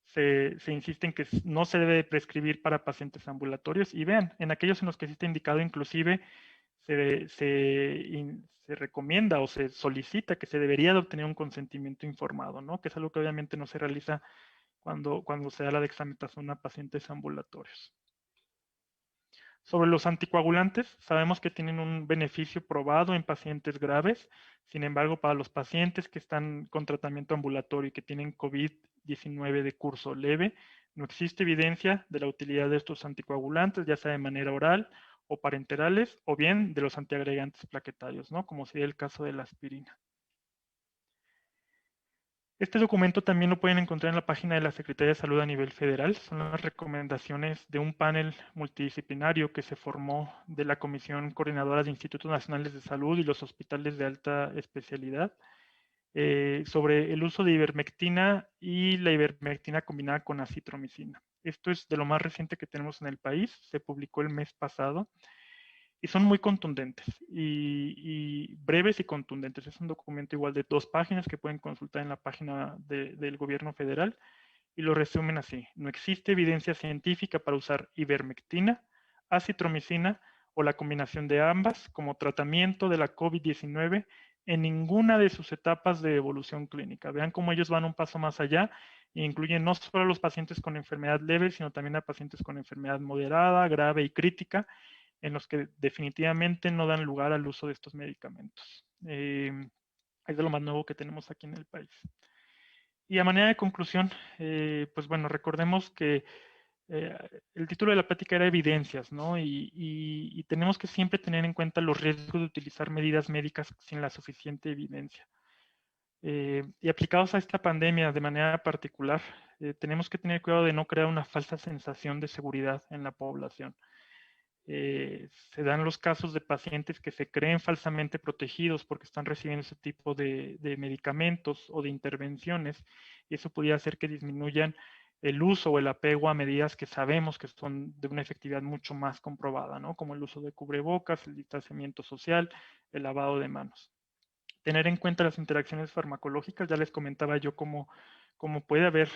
Se insiste en que no se debe prescribir para pacientes ambulatorios y vean, en aquellos en los que sí está indicado inclusive se recomienda o se solicita que se debería de obtener un consentimiento informado, ¿no? Que es algo que obviamente no se realiza cuando se da la dexametasona a pacientes ambulatorios. Sobre los anticoagulantes, sabemos que tienen un beneficio probado en pacientes graves. Sin embargo, para los pacientes que están con tratamiento ambulatorio y que tienen COVID-19 de curso leve, no existe evidencia de la utilidad de estos anticoagulantes, ya sea de manera oral o parenterales, o bien de los antiagregantes plaquetarios, ¿no? Como sería el caso de la aspirina. Este documento también lo pueden encontrar en la página de la Secretaría de Salud a nivel federal. Son las recomendaciones de un panel multidisciplinario que se formó de la Comisión Coordinadora de Institutos Nacionales de Salud y los hospitales de alta especialidad sobre el uso de ivermectina y la ivermectina combinada con acitromicina. Esto es de lo más reciente que tenemos en el país. Se publicó el mes pasado y son muy contundentes y breves y contundentes. Es un documento igual de 2 páginas que pueden consultar en la página del gobierno federal y lo resumen así. No existe evidencia científica para usar ivermectina, acitromicina o la combinación de ambas como tratamiento de la COVID-19 en ninguna de sus etapas de evolución clínica. Vean cómo ellos van un paso más allá e incluyen no solo a los pacientes con enfermedad leve, sino también a pacientes con enfermedad moderada, grave y crítica, en los que definitivamente no dan lugar al uso de estos medicamentos. Es de lo más nuevo que tenemos aquí en el país. Y a manera de conclusión, pues bueno, recordemos que eh, el título de la plática era evidencias, ¿no? Y tenemos que siempre tener en cuenta los riesgos de utilizar medidas médicas sin la suficiente evidencia. Y aplicados a esta pandemia de manera particular, tenemos que tener cuidado de no crear una falsa sensación de seguridad en la población. Se dan los casos de pacientes que se creen falsamente protegidos porque están recibiendo ese tipo de medicamentos o de intervenciones, y eso podría hacer que disminuyan el uso o el apego a medidas que sabemos que son de una efectividad mucho más comprobada, ¿no? Como el uso de cubrebocas, el distanciamiento social, el lavado de manos. Tener en cuenta las interacciones farmacológicas, ya les comentaba yo cómo puede haber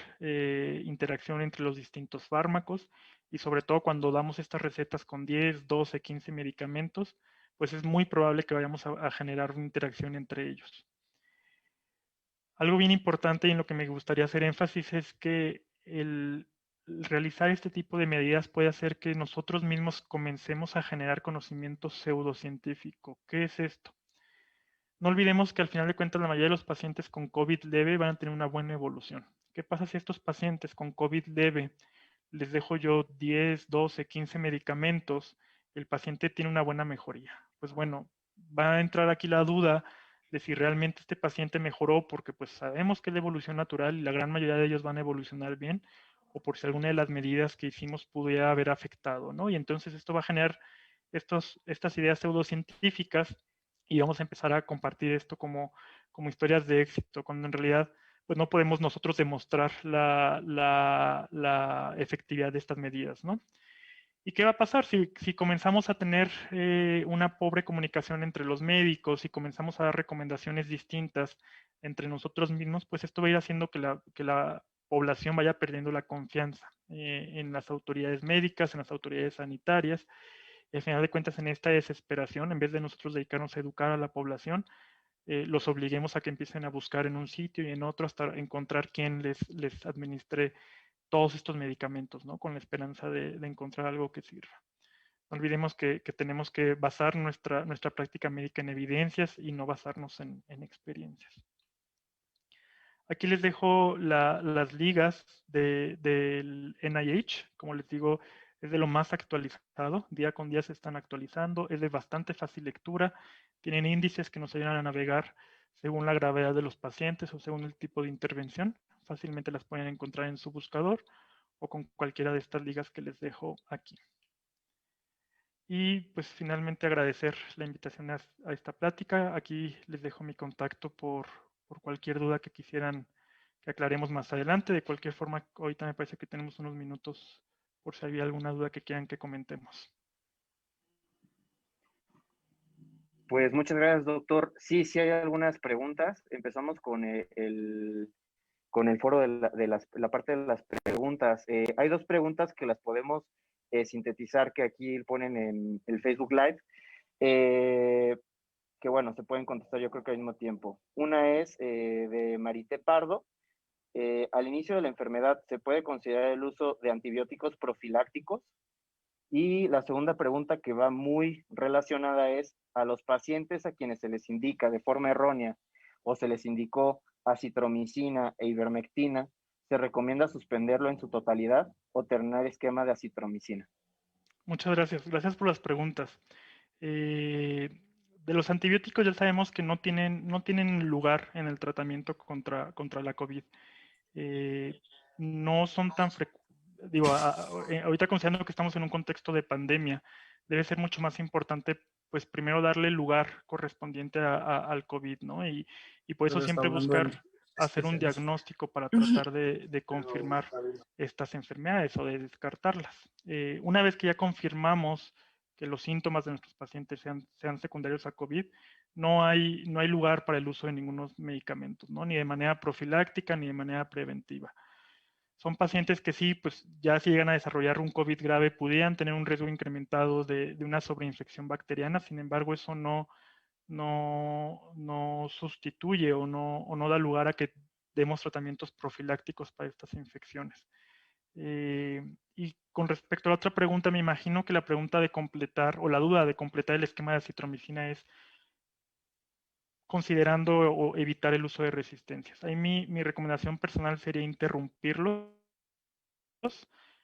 interacción entre los distintos fármacos y sobre todo cuando damos estas recetas con 10, 12, 15 medicamentos, pues es muy probable que vayamos a generar una interacción entre ellos. Algo bien importante y en lo que me gustaría hacer énfasis es que el realizar este tipo de medidas puede hacer que nosotros mismos comencemos a generar conocimiento pseudocientífico. ¿Qué es esto? No olvidemos que al final de cuentas la mayoría de los pacientes con COVID leve van a tener una buena evolución, ¿Qué pasa si estos pacientes con COVID leve les dejo yo 10, 12, 15 medicamentos? El paciente tiene una buena mejoría. Pues bueno, va a entrar aquí la duda de si realmente este paciente mejoró, porque pues sabemos que es la evolución natural y la gran mayoría de ellos van a evolucionar bien, o por si alguna de las medidas que hicimos pudiera haber afectado, ¿no? Y entonces esto va a generar estas ideas pseudocientíficas y vamos a empezar a compartir esto como historias de éxito, cuando en realidad pues no podemos nosotros demostrar la efectividad de estas medidas, ¿no? ¿Y qué va a pasar si comenzamos a tener una pobre comunicación entre los médicos y comenzamos a dar recomendaciones distintas entre nosotros mismos? Pues esto va a ir haciendo que la población vaya perdiendo la confianza en las autoridades médicas, en las autoridades sanitarias, y al final de cuentas en esta desesperación, en vez de nosotros dedicarnos a educar a la población, los obliguemos a que empiecen a buscar en un sitio y en otro hasta encontrar quién les administre todos estos medicamentos, ¿no? Con la esperanza de encontrar algo que sirva. No olvidemos que tenemos que basar nuestra práctica médica en evidencias y no basarnos en experiencias. Aquí les dejo las ligas del NIH, como les digo, es de lo más actualizado, día con día se están actualizando, es de bastante fácil lectura, tienen índices que nos ayudan a navegar según la gravedad de los pacientes o según el tipo de intervención, fácilmente las pueden encontrar en su buscador o con cualquiera de estas ligas que les dejo aquí. Y pues finalmente agradecer la invitación a esta plática. Aquí les dejo mi contacto por cualquier duda que quisieran que aclaremos más adelante. De cualquier forma, ahorita me parece que tenemos unos minutos por si había alguna duda que quieran que comentemos. Pues muchas gracias, doctor. Sí, sí hay algunas preguntas. Empezamos con el foro la parte de las preguntas. Hay dos preguntas que las podemos sintetizar que aquí ponen en el Facebook Live, eh, que bueno, se pueden contestar yo creo que al mismo tiempo. Una es de Marité Pardo. Al inicio de la enfermedad, ¿se puede considerar el uso de antibióticos profilácticos? Y la segunda pregunta que va muy relacionada es a los pacientes a quienes se les indica de forma errónea o se les indicó acitromicina e ivermectina, ¿se recomienda suspenderlo en su totalidad o terminar esquema de acitromicina? Muchas gracias. Gracias por las preguntas. De los antibióticos ya sabemos que no tienen lugar en el tratamiento contra la COVID. Eh, no son tan frecuentes. Digo, ahorita considerando que estamos en un contexto de pandemia, debe ser mucho más importante, pues primero darle el lugar correspondiente al COVID, ¿no? Y por eso Pero está siempre hablando en buscar hacer un especialista. diagnóstico para tratar de Pero confirmar está bien. estas enfermedades o de descartarlas. Una vez que ya confirmamos que los síntomas de nuestros pacientes sean secundarios a COVID, no hay lugar para el uso de ningunos medicamentos, ¿no? Ni de manera profiláctica ni de manera preventiva. Son pacientes que sí, pues ya si llegan a desarrollar un COVID grave, pudieran tener un riesgo incrementado de una sobreinfección bacteriana. Sin embargo, eso no sustituye o no da lugar a que demos tratamientos profilácticos para estas infecciones. Y con respecto a la otra pregunta, me imagino que la pregunta de completar o la duda de completar el esquema de acitromicina es considerando o evitar el uso de resistencias. Ahí mi recomendación personal sería interrumpirlos,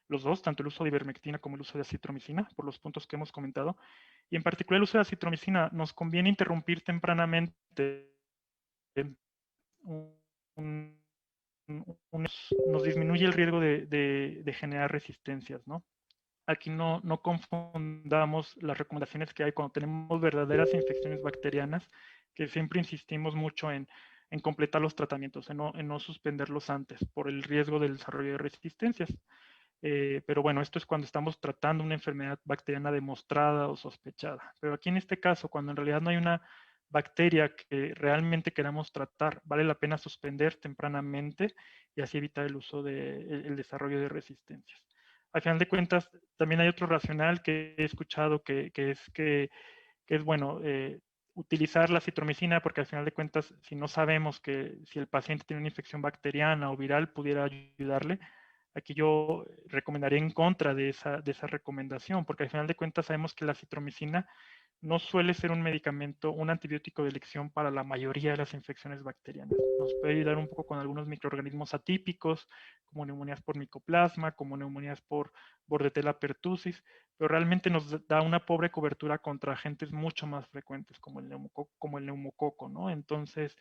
los dos, tanto el uso de ivermectina como el uso de acitromicina, por los puntos que hemos comentado. Y en particular el uso de acitromicina, nos conviene interrumpir tempranamente, un, un, nos disminuye el riesgo de generar resistencias, ¿no? Aquí no confundamos las recomendaciones que hay cuando tenemos verdaderas infecciones bacterianas, que siempre insistimos mucho en completar los tratamientos, en no suspenderlos antes por el riesgo del desarrollo de resistencias. Pero bueno, esto es cuando estamos tratando una enfermedad bacteriana demostrada o sospechada. Pero aquí en este caso, cuando en realidad no hay una bacteria que realmente queramos tratar, vale la pena suspender tempranamente y así evitar el uso el desarrollo de resistencias. Al final de cuentas, también hay otro racional que he escuchado que es bueno, utilizar la citromicina porque al final de cuentas, si no sabemos que si el paciente tiene una infección bacteriana o viral, pudiera ayudarle, Aquí yo recomendaría en contra de esa recomendación, porque al final de cuentas sabemos que la citromicina no suele ser un medicamento, un antibiótico de elección para la mayoría de las infecciones bacterianas. Nos puede ayudar un poco con algunos microorganismos atípicos, como neumonías por micoplasma, como neumonías por Bordetella pertussis, pero realmente nos da una pobre cobertura contra agentes mucho más frecuentes, como el neumococo, ¿no? Entonces,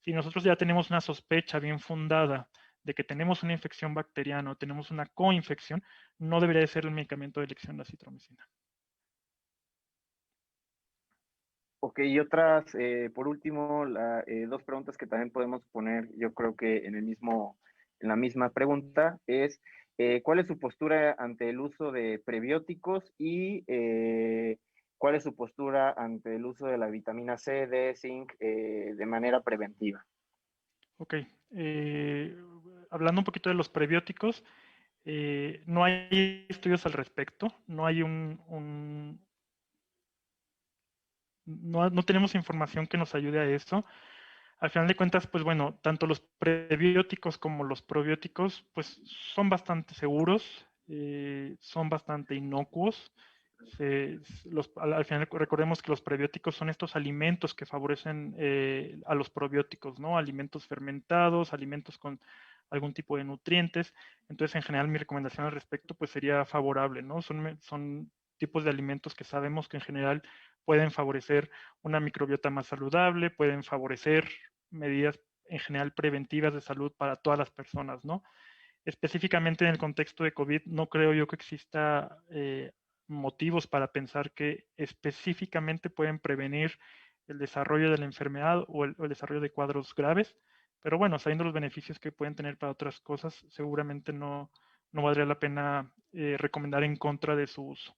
si nosotros ya tenemos una sospecha bien fundada de que tenemos una infección bacteriana o tenemos una coinfección, no debería de ser el medicamento de elección la citromicina. Ok, y otras, por último, dos preguntas que también podemos poner, yo creo que en la misma pregunta, es ¿cuál es su postura ante el uso de prebióticos y cuál es su postura ante el uso de la vitamina C, D, zinc de manera preventiva? Ok, hablando un poquito de los prebióticos, no hay estudios al respecto, no hay no tenemos información que nos ayude a eso. Al final de cuentas, pues bueno, tanto los prebióticos como los probióticos, pues son bastante seguros, son bastante inocuos. Al final recordemos que los prebióticos son estos alimentos que favorecen a los probióticos, ¿no? Alimentos fermentados, alimentos con algún tipo de nutrientes. Entonces, en general, mi recomendación al respecto, pues sería favorable, ¿no? Son tipos de alimentos que sabemos que en general pueden favorecer una microbiota más saludable, pueden favorecer medidas en general preventivas de salud para todas las personas, ¿no? Específicamente en el contexto de COVID, no creo yo que exista motivos para pensar que específicamente pueden prevenir el desarrollo de la enfermedad o el desarrollo de cuadros graves, pero bueno, sabiendo los beneficios que pueden tener para otras cosas, seguramente no valdría la pena recomendar en contra de su uso.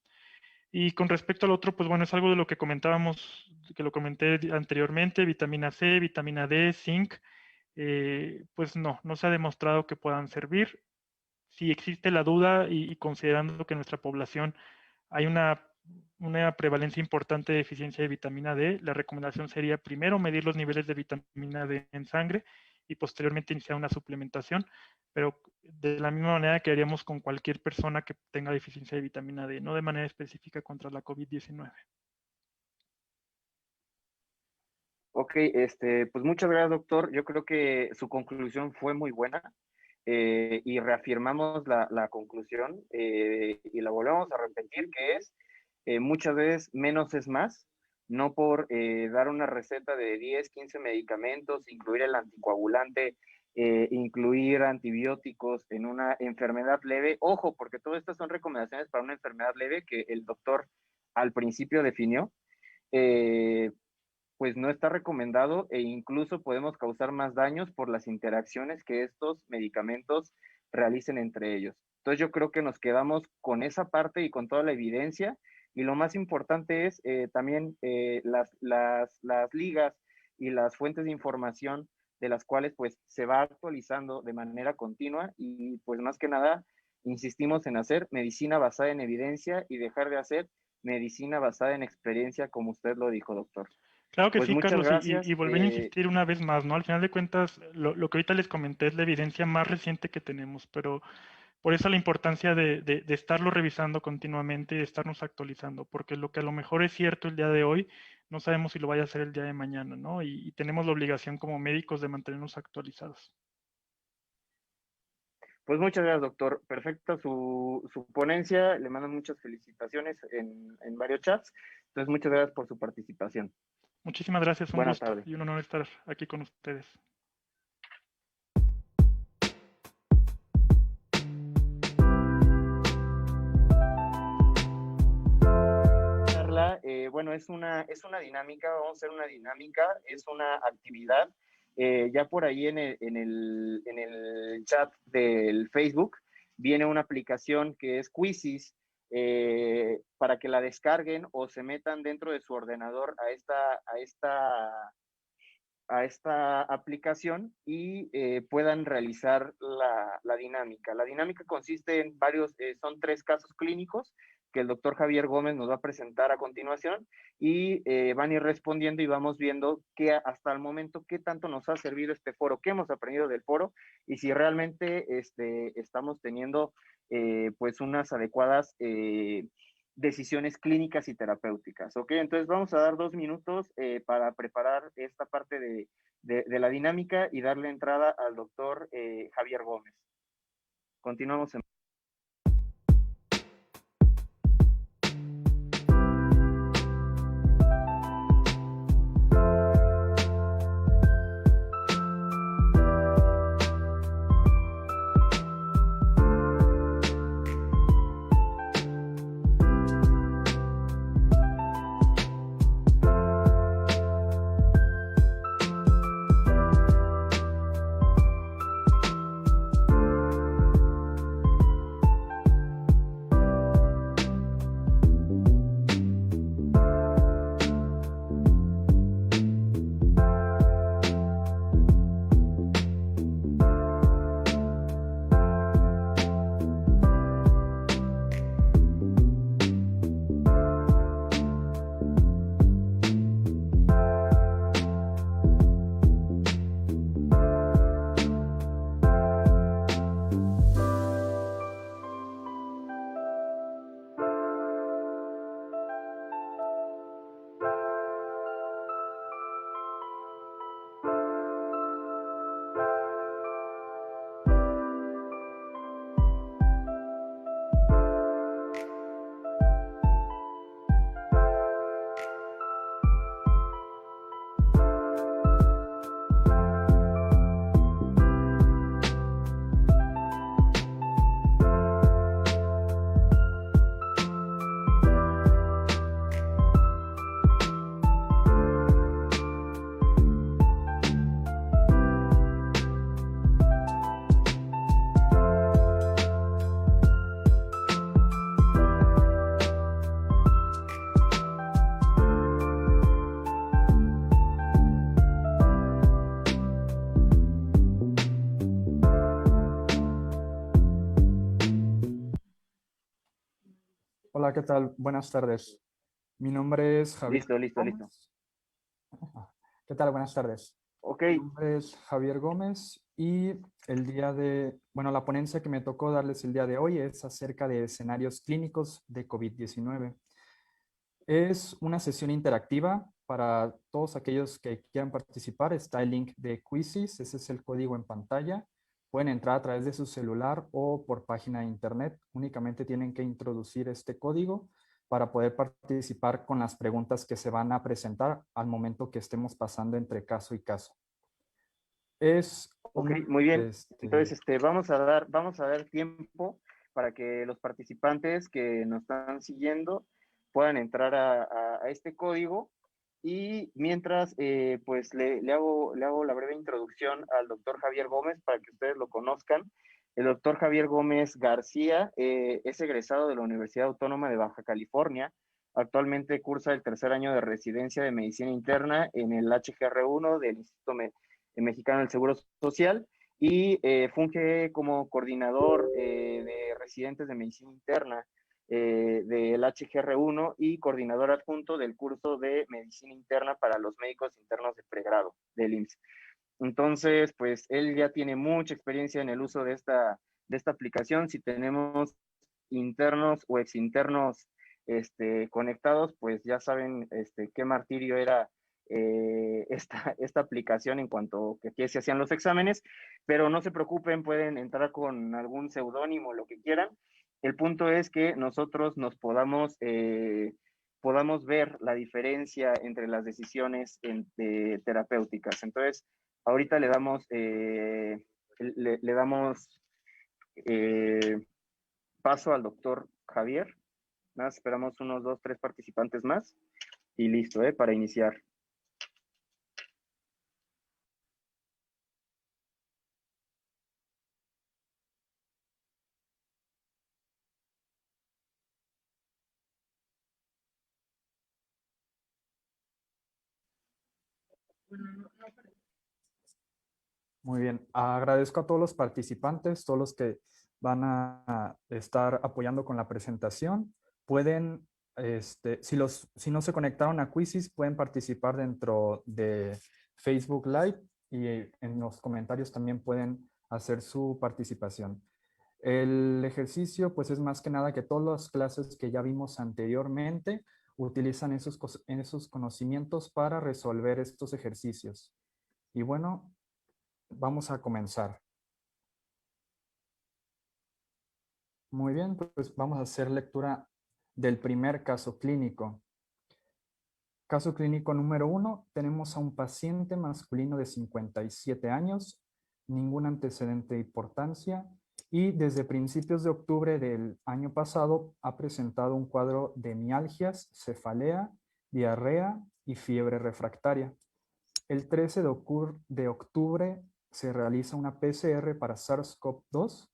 Y con respecto al otro, pues bueno, es algo de lo que comentábamos, que lo comenté anteriormente, vitamina C, vitamina D, zinc, pues no se ha demostrado que puedan servir. Si existe la duda y considerando que en nuestra población hay una prevalencia importante de deficiencia de vitamina D, la recomendación sería primero medir los niveles de vitamina D en sangre y posteriormente iniciar una suplementación, pero de la misma manera que haríamos con cualquier persona que tenga deficiencia de vitamina D, no de manera específica contra la COVID-19. Ok, pues muchas gracias, doctor. Yo creo que su conclusión fue muy buena y reafirmamos la conclusión y la volvemos a repetir, que es muchas veces menos es más, no por dar una receta de 10, 15 medicamentos, incluir el anticoagulante, incluir antibióticos en una enfermedad leve. Ojo, porque todas estas son recomendaciones para una enfermedad leve que el doctor al principio definió. Eh, pues no está recomendado e incluso podemos causar más daños por las interacciones que estos medicamentos realicen entre ellos. Entonces yo creo que nos quedamos con esa parte y con toda la evidencia y lo más importante es también las ligas y las fuentes de información de las cuales pues se va actualizando de manera continua y pues más que nada insistimos en hacer medicina basada en evidencia y dejar de hacer medicina basada en experiencia como usted lo dijo, doctor. Claro que Pues sí, muchas Carlos, gracias. y volver a insistir una vez más, ¿no? Al final de cuentas, lo que ahorita les comenté es la evidencia más reciente que tenemos, pero por eso la importancia de estarlo revisando continuamente y de estarnos actualizando, porque lo que a lo mejor es cierto el día de hoy, no sabemos si lo vaya a ser el día de mañana, ¿no? Y tenemos la obligación como médicos de mantenernos actualizados. Pues muchas gracias, doctor. Perfecta su ponencia. Le mando muchas felicitaciones en varios chats. Entonces, muchas gracias por su participación. Muchísimas gracias, un Buena gusto tarde. y un honor estar aquí con ustedes. Carla, bueno, es una dinámica, vamos a hacer una dinámica, es una actividad. Ya por ahí en el chat del Facebook viene una aplicación que es Quizzes para que la descarguen o se metan dentro de su ordenador a esta aplicación y puedan realizar la dinámica. La dinámica consiste en son 3 casos clínicos que el doctor Javier Gómez nos va a presentar a continuación y van a ir respondiendo y vamos viendo que hasta el momento qué tanto nos ha servido este foro, qué hemos aprendido del foro y si realmente estamos teniendo pues unas adecuadas decisiones clínicas y terapéuticas. ¿Ok? Entonces vamos a dar 2 minutos para preparar esta parte de la dinámica y darle entrada al doctor Javier Gómez. Continuamos en... Hola, ¿qué tal? Buenas tardes. Mi nombre es Javier Listo, listo, listo. Gómez. ¿Qué tal? Buenas tardes. Ok, Mi nombre es Javier Gómez y la ponencia que me tocó darles el día de hoy es acerca de escenarios clínicos de COVID-19. Es una sesión interactiva para todos aquellos que quieran participar. Está el link de Quizzes, ese es el código en pantalla. Pueden entrar a través de su celular o por página de internet. Únicamente tienen que introducir este código para poder participar con las preguntas que se van a presentar al momento que estemos pasando entre caso y caso. ok, muy bien. Entonces, vamos a dar tiempo para que los participantes que nos están siguiendo puedan entrar a este código y mientras, pues le hago la breve introducción al doctor Javier Gómez para que ustedes lo conozcan. El doctor Javier Gómez García es egresado de la Universidad Autónoma de Baja California. Actualmente cursa el tercer año de residencia de medicina interna en el HGR1 del Instituto Mexicano del Seguro Social y funge como coordinador de residentes de medicina interna del HGR1 y coordinador adjunto del curso de medicina interna para los médicos internos de pregrado del IMSS. Entonces, pues él ya tiene mucha experiencia en el uso de esta aplicación. Si tenemos internos o exinternos conectados, pues ya saben qué martirio era esta aplicación en cuanto que se hacían los exámenes, pero no se preocupen, pueden entrar con algún seudónimo, lo que quieran. El punto es que nosotros nos podamos ver la diferencia entre las decisiones terapéuticas. Entonces, ahorita le damos paso al doctor Javier. Nada, esperamos unos 2, 3 participantes más y listo, para iniciar. Muy bien. Agradezco a todos los participantes, todos los que van a estar apoyando con la presentación. pueden, si no se conectaron a Quizzes, pueden participar dentro de Facebook Live y en los comentarios también pueden hacer su participación. El ejercicio, pues es más que nada que todas las clases que ya vimos anteriormente utilizan esos conocimientos para resolver estos ejercicios. Y bueno, vamos a comenzar. Muy bien, pues vamos a hacer lectura del primer caso clínico. Caso clínico número 1, tenemos a un paciente masculino de 57 años, ningún antecedente de importancia y desde principios de octubre del año pasado ha presentado un cuadro de mialgias, cefalea, diarrea y fiebre refractaria. El 13 de octubre se realiza una PCR para SARS-CoV-2,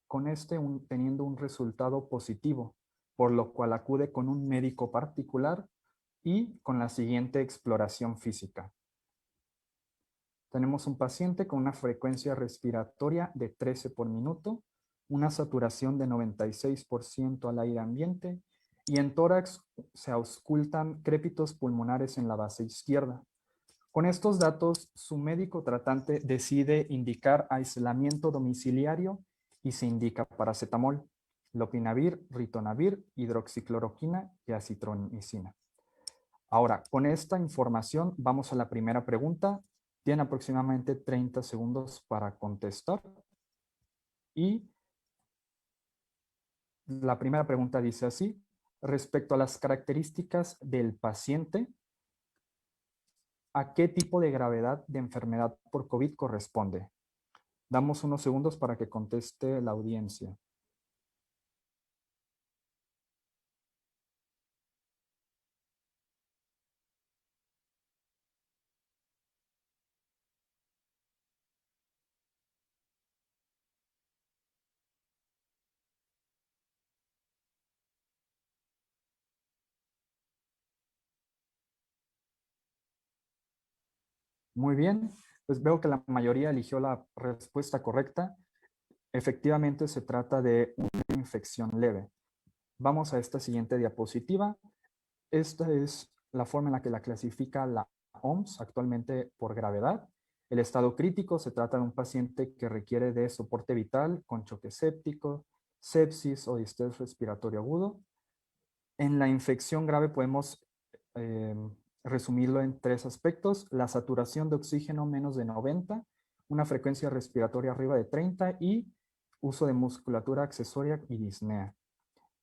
con teniendo un resultado positivo, por lo cual acude con un médico particular y con la siguiente exploración física. Tenemos un paciente con una frecuencia respiratoria de 13 por minuto, una saturación de 96% al aire ambiente y en tórax se auscultan crépitos pulmonares en la base izquierda. Con estos datos, su médico tratante decide indicar aislamiento domiciliario y se indica paracetamol, lopinavir, ritonavir, hidroxicloroquina y acitromicina. Ahora, con esta información vamos a la primera pregunta. Tiene aproximadamente 30 segundos para contestar. Y la primera pregunta dice así: respecto a las características del paciente, ¿a qué tipo de gravedad de enfermedad por COVID corresponde? Damos unos segundos para que conteste la audiencia. Muy bien, pues veo que la mayoría eligió la respuesta correcta. Efectivamente se trata de una infección leve. Vamos a esta siguiente diapositiva. Esta es la forma en la que la clasifica la OMS actualmente por gravedad. El estado crítico se trata de un paciente que requiere de soporte vital con choque séptico, sepsis o distrés respiratorio agudo. En la infección grave podemos eh, resumirlo en 3 aspectos: la saturación de oxígeno menos de 90, una frecuencia respiratoria arriba de 30 y uso de musculatura accesoria y disnea.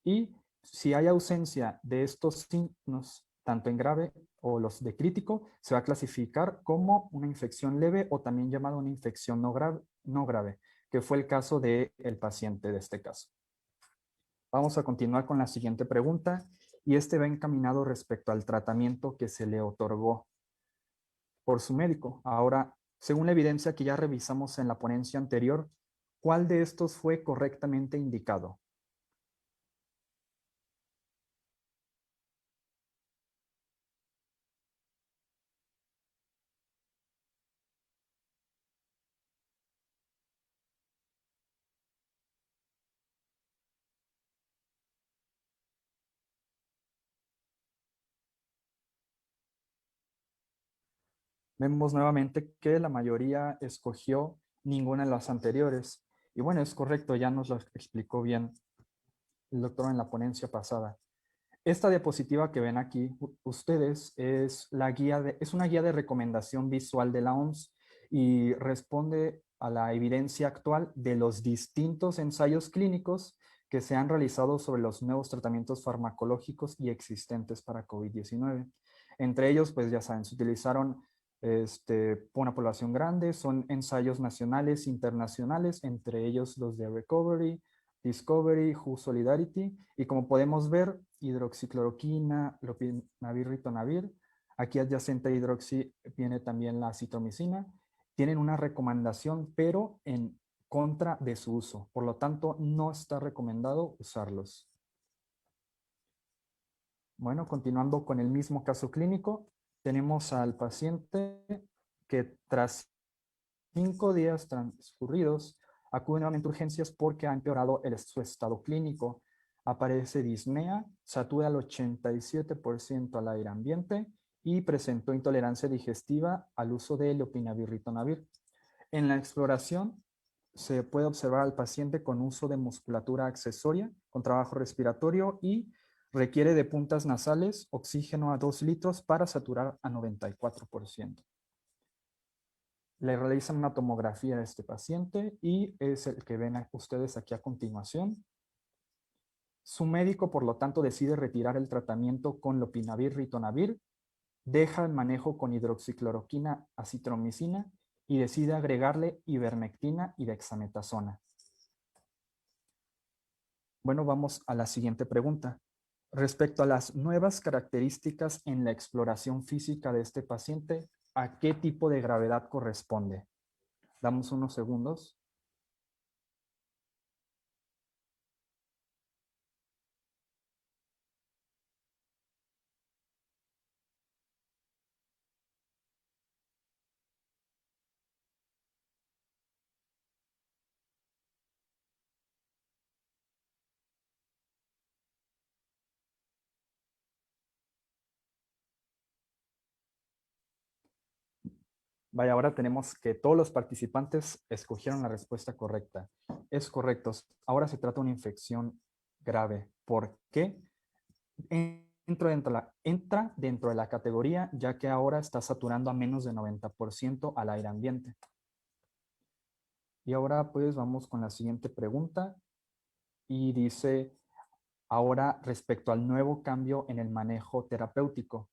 Y si hay ausencia de estos signos, tanto en grave o los de crítico, se va a clasificar como una infección leve o también llamada una infección no grave, que fue el caso del paciente de este caso. Vamos a continuar con la siguiente pregunta y este va encaminado respecto al tratamiento que se le otorgó por su médico. Ahora, según la evidencia que ya revisamos en la ponencia anterior, ¿cuál de estos fue correctamente indicado? Vemos nuevamente que la mayoría escogió ninguna de las anteriores. Y bueno, es correcto, ya nos lo explicó bien el doctor en la ponencia pasada. Esta diapositiva que ven aquí ustedes es una guía de recomendación visual de la OMS y responde a la evidencia actual de los distintos ensayos clínicos que se han realizado sobre los nuevos tratamientos farmacológicos y existentes para COVID-19. Entre ellos, pues ya saben, se utilizaron por una población grande, son ensayos nacionales, internacionales, entre ellos los de Recovery, Discovery, Who Solidarity, y como podemos ver, hidroxicloroquina, lopinavir, ritonavir, aquí adyacente a hidroxi viene también la citromicina, tienen una recomendación, pero en contra de su uso, por lo tanto no está recomendado usarlos. Bueno, continuando con el mismo caso clínico, tenemos al paciente que tras 5 días transcurridos acude nuevamente a urgencias porque ha empeorado su estado clínico. aparece disnea, satura al 87% al aire ambiente y presentó intolerancia digestiva al uso de lopinavir ritonavir. En la exploración se puede observar al paciente con uso de musculatura accesoria, con trabajo respiratorio y requiere de puntas nasales, oxígeno a 2 litros para saturar a 94%. Le realizan una tomografía a este paciente y es el que ven ustedes aquí a continuación. Su médico, por lo tanto, decide retirar el tratamiento con lopinavir ritonavir, deja el manejo con hidroxicloroquina, acitromicina y decide agregarle ivermectina y dexametasona. Bueno, vamos a la siguiente pregunta. Respecto a las nuevas características en la exploración física de este paciente, ¿a qué tipo de gravedad corresponde? Damos unos segundos. Vaya, ahora tenemos que todos los participantes escogieron la respuesta correcta. Es correcto. Ahora se trata de una infección grave. ¿Por qué? Entra dentro de la categoría, ya que ahora está saturando a menos de 90% al aire ambiente. Y ahora pues vamos con la siguiente pregunta. Y dice, ahora respecto al nuevo cambio en el manejo terapéutico,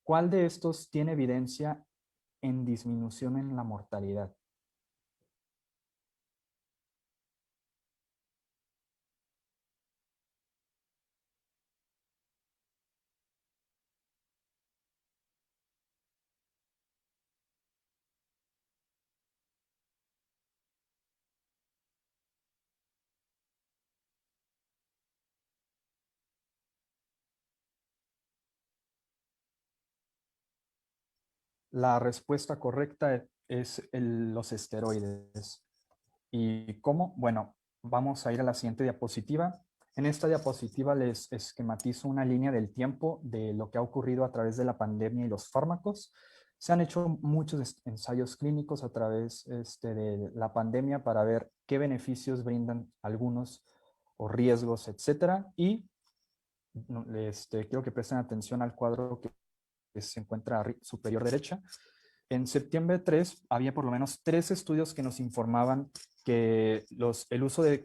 ¿cuál de estos tiene evidencia en disminución en la mortalidad? La respuesta correcta es los esteroides. ¿Y cómo? Bueno, vamos a ir a la siguiente diapositiva. En esta diapositiva les esquematizo una línea del tiempo de lo que ha ocurrido a través de la pandemia y los fármacos. Se han hecho muchos ensayos clínicos a través de la pandemia para ver qué beneficios brindan algunos o riesgos, etcétera. Y quiero que presten atención al cuadro que se encuentra superior derecha. En septiembre 3 había por lo menos 3 estudios que nos informaban que el uso de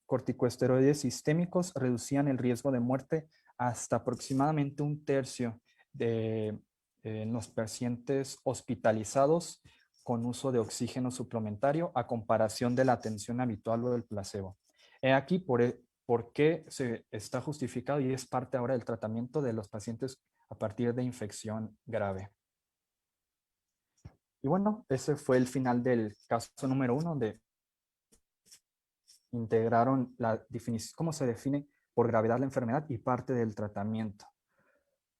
corticosteroides sistémicos reducían el riesgo de muerte hasta aproximadamente un tercio de los pacientes hospitalizados con uso de oxígeno suplementario a comparación de la atención habitual o del placebo. He aquí por qué se está justificado y es parte ahora del tratamiento de los pacientes a partir de infección grave. Y bueno, ese fue el final del caso número 1, donde integraron la definición, cómo se define por gravedad la enfermedad y parte del tratamiento.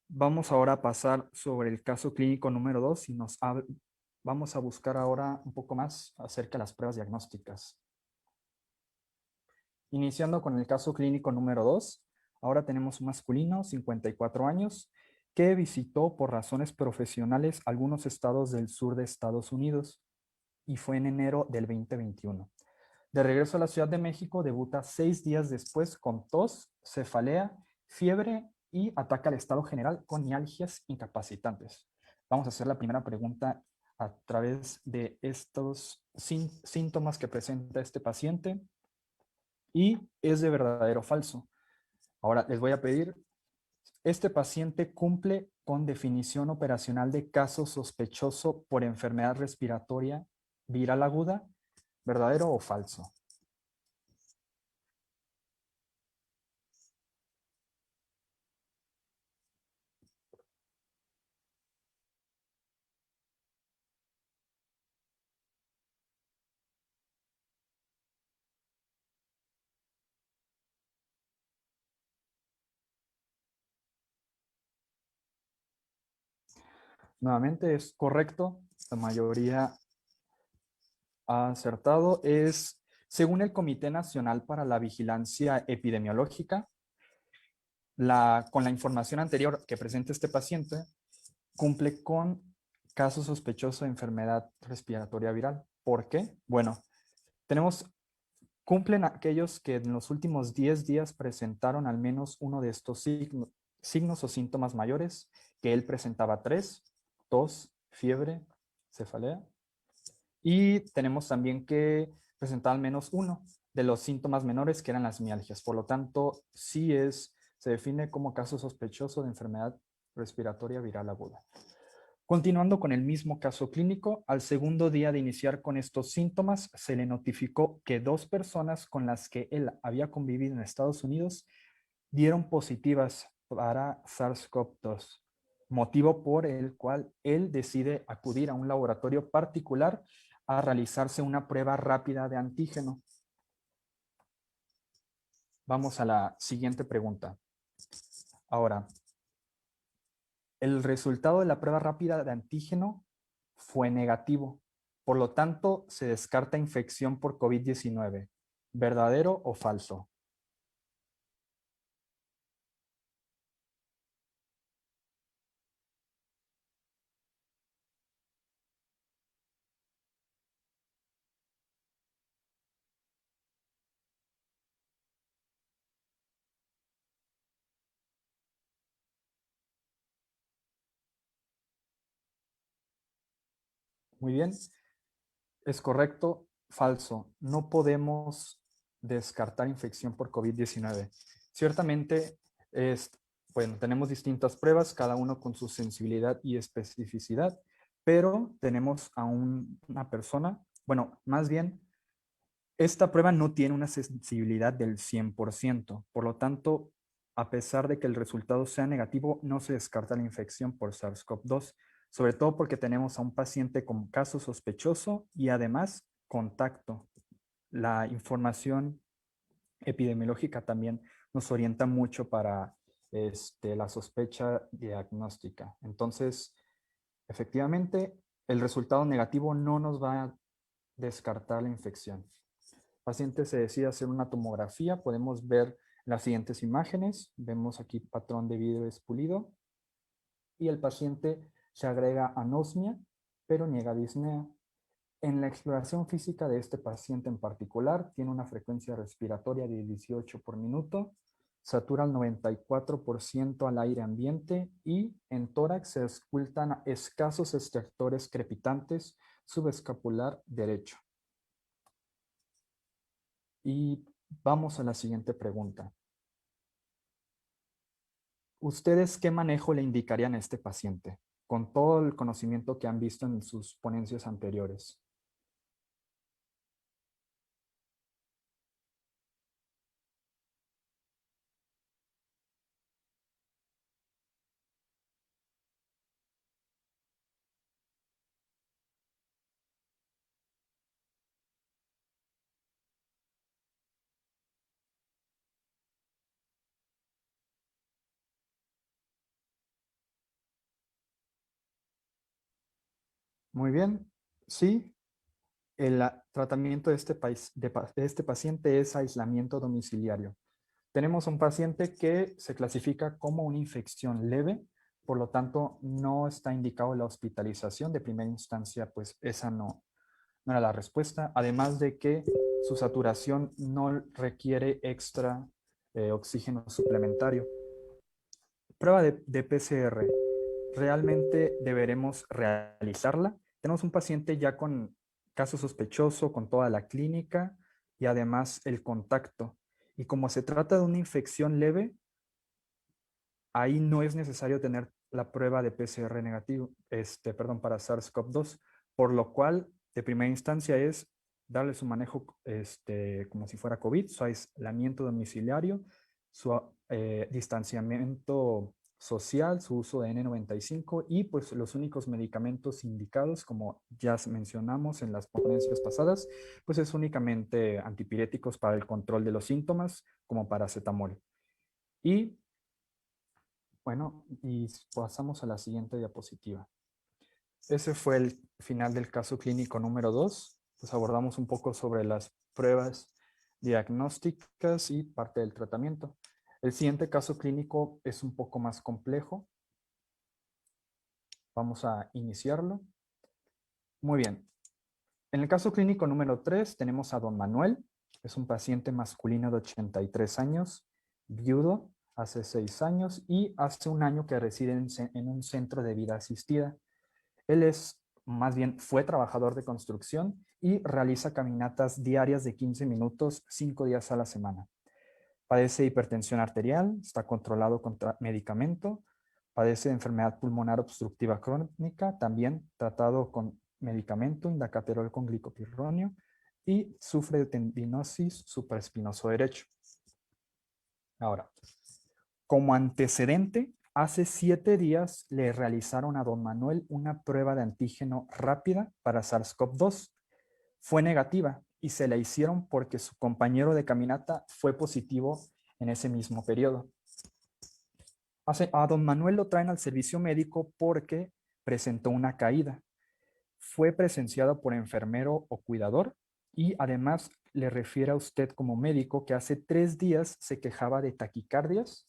Vamos ahora a pasar sobre el caso clínico número 2 y vamos a buscar ahora un poco más acerca de las pruebas diagnósticas. Iniciando con el caso clínico número 2, ahora tenemos un masculino, 54 años, que visitó por razones profesionales algunos estados del sur de Estados Unidos y fue en enero del 2021. De regreso a la Ciudad de México, debuta 6 días después con tos, cefalea, fiebre y ataca al estado general con mialgias incapacitantes. Vamos a hacer la primera pregunta a través de estos síntomas que presenta este paciente y es de verdadero o falso. Ahora les voy a pedir, este paciente cumple con definición operacional de caso sospechoso por enfermedad respiratoria viral aguda, ¿verdadero o falso? Nuevamente es correcto, la mayoría ha acertado, es Según el Comité Nacional para la Vigilancia Epidemiológica, con la información anterior que presenta este paciente, cumple con caso sospechoso de enfermedad respiratoria viral. ¿Por qué? Bueno, cumplen aquellos que en los últimos 10 días presentaron al menos uno de estos signos o síntomas mayores, que él presentaba 3: tos, fiebre, cefalea. Y tenemos también que presentar al menos uno de los síntomas menores, que eran las mialgias. Por lo tanto, se define como caso sospechoso de enfermedad respiratoria viral aguda. Continuando con el mismo caso clínico, al segundo día de iniciar con estos síntomas, se le notificó que 2 personas con las que él había convivido en Estados Unidos dieron positivas para SARS-CoV-2, motivo por el cual él decide acudir a un laboratorio particular a realizarse una prueba rápida de antígeno. Vamos a la siguiente pregunta. Ahora, el resultado de la prueba rápida de antígeno fue negativo. Por lo tanto, se descarta infección por COVID-19. ¿Verdadero o falso? Muy bien. Es correcto. Falso. No podemos descartar infección por COVID-19. Ciertamente, bueno, tenemos distintas pruebas, cada uno con su sensibilidad y especificidad, pero tenemos a una persona, bueno, más bien, esta prueba no tiene una sensibilidad del 100%. Por lo tanto, a pesar de que el resultado sea negativo, no se descarta la infección por SARS-CoV-2, sobre todo porque tenemos a un paciente con caso sospechoso y además contacto. La información epidemiológica también nos orienta mucho para la sospecha diagnóstica. Entonces, efectivamente, el resultado negativo no nos va a descartar la infección. El paciente se decide hacer una tomografía, podemos ver las siguientes imágenes. Vemos aquí patrón de vidrio expulido y el paciente se agrega anosmia, pero niega disnea. En la exploración física de este paciente en particular, tiene una frecuencia respiratoria de 18 por minuto, satura al 94% al aire ambiente y en tórax se auscultan escasos estertores crepitantes subescapular derecho. Y vamos a la siguiente pregunta. ¿Ustedes qué manejo le indicarían a este paciente con todo el conocimiento que han visto en sus ponencias anteriores? Muy bien. Sí, el tratamiento de de este paciente es aislamiento domiciliario. Tenemos un paciente que se clasifica como una infección leve, por lo tanto no está indicado la hospitalización. De primera instancia, pues esa no era la respuesta. Además de que su saturación no requiere extra oxígeno suplementario. Prueba de PCR. ¿Realmente deberemos realizarla? Tenemos un paciente ya con caso sospechoso, con toda la clínica y además el contacto. Y como se trata de una infección leve, ahí no es necesario tener la prueba de PCR negativo, para SARS-CoV-2, por lo cual, de primera instancia es darle su manejo como si fuera COVID, su aislamiento domiciliario, su distanciamiento social, su uso de N95 y pues los únicos medicamentos indicados, como ya mencionamos en las ponencias pasadas, pues es únicamente antipiréticos para el control de los síntomas, como paracetamol. Y bueno, y pasamos a la siguiente diapositiva. Ese fue el final del caso clínico número 2. pues abordamos un poco sobre las pruebas diagnósticas y parte del tratamiento. El siguiente caso clínico es un poco más complejo. Vamos a iniciarlo. Muy bien. En el caso clínico número 3 tenemos a don Manuel. Es un paciente masculino de 83 años, viudo, hace 6 años y hace un año que reside en un centro de vida asistida. Él más bien fue trabajador de construcción y realiza caminatas diarias de 15 minutos, 5 días a la semana. Padece hipertensión arterial, está controlado con medicamento, padece enfermedad pulmonar obstructiva crónica, también tratado con medicamento, indacaterol con glicopirronio, y sufre de tendinosis supraespinoso derecho. Ahora, como antecedente, hace 7 días le realizaron a don Manuel una prueba de antígeno rápida para SARS-CoV-2. Fue negativa y se la hicieron porque su compañero de caminata fue positivo en ese mismo periodo. A don Manuel lo traen al servicio médico porque presentó una caída. Fue presenciado por enfermero o cuidador y además le refiere a usted como médico que hace 3 días se quejaba de taquicardias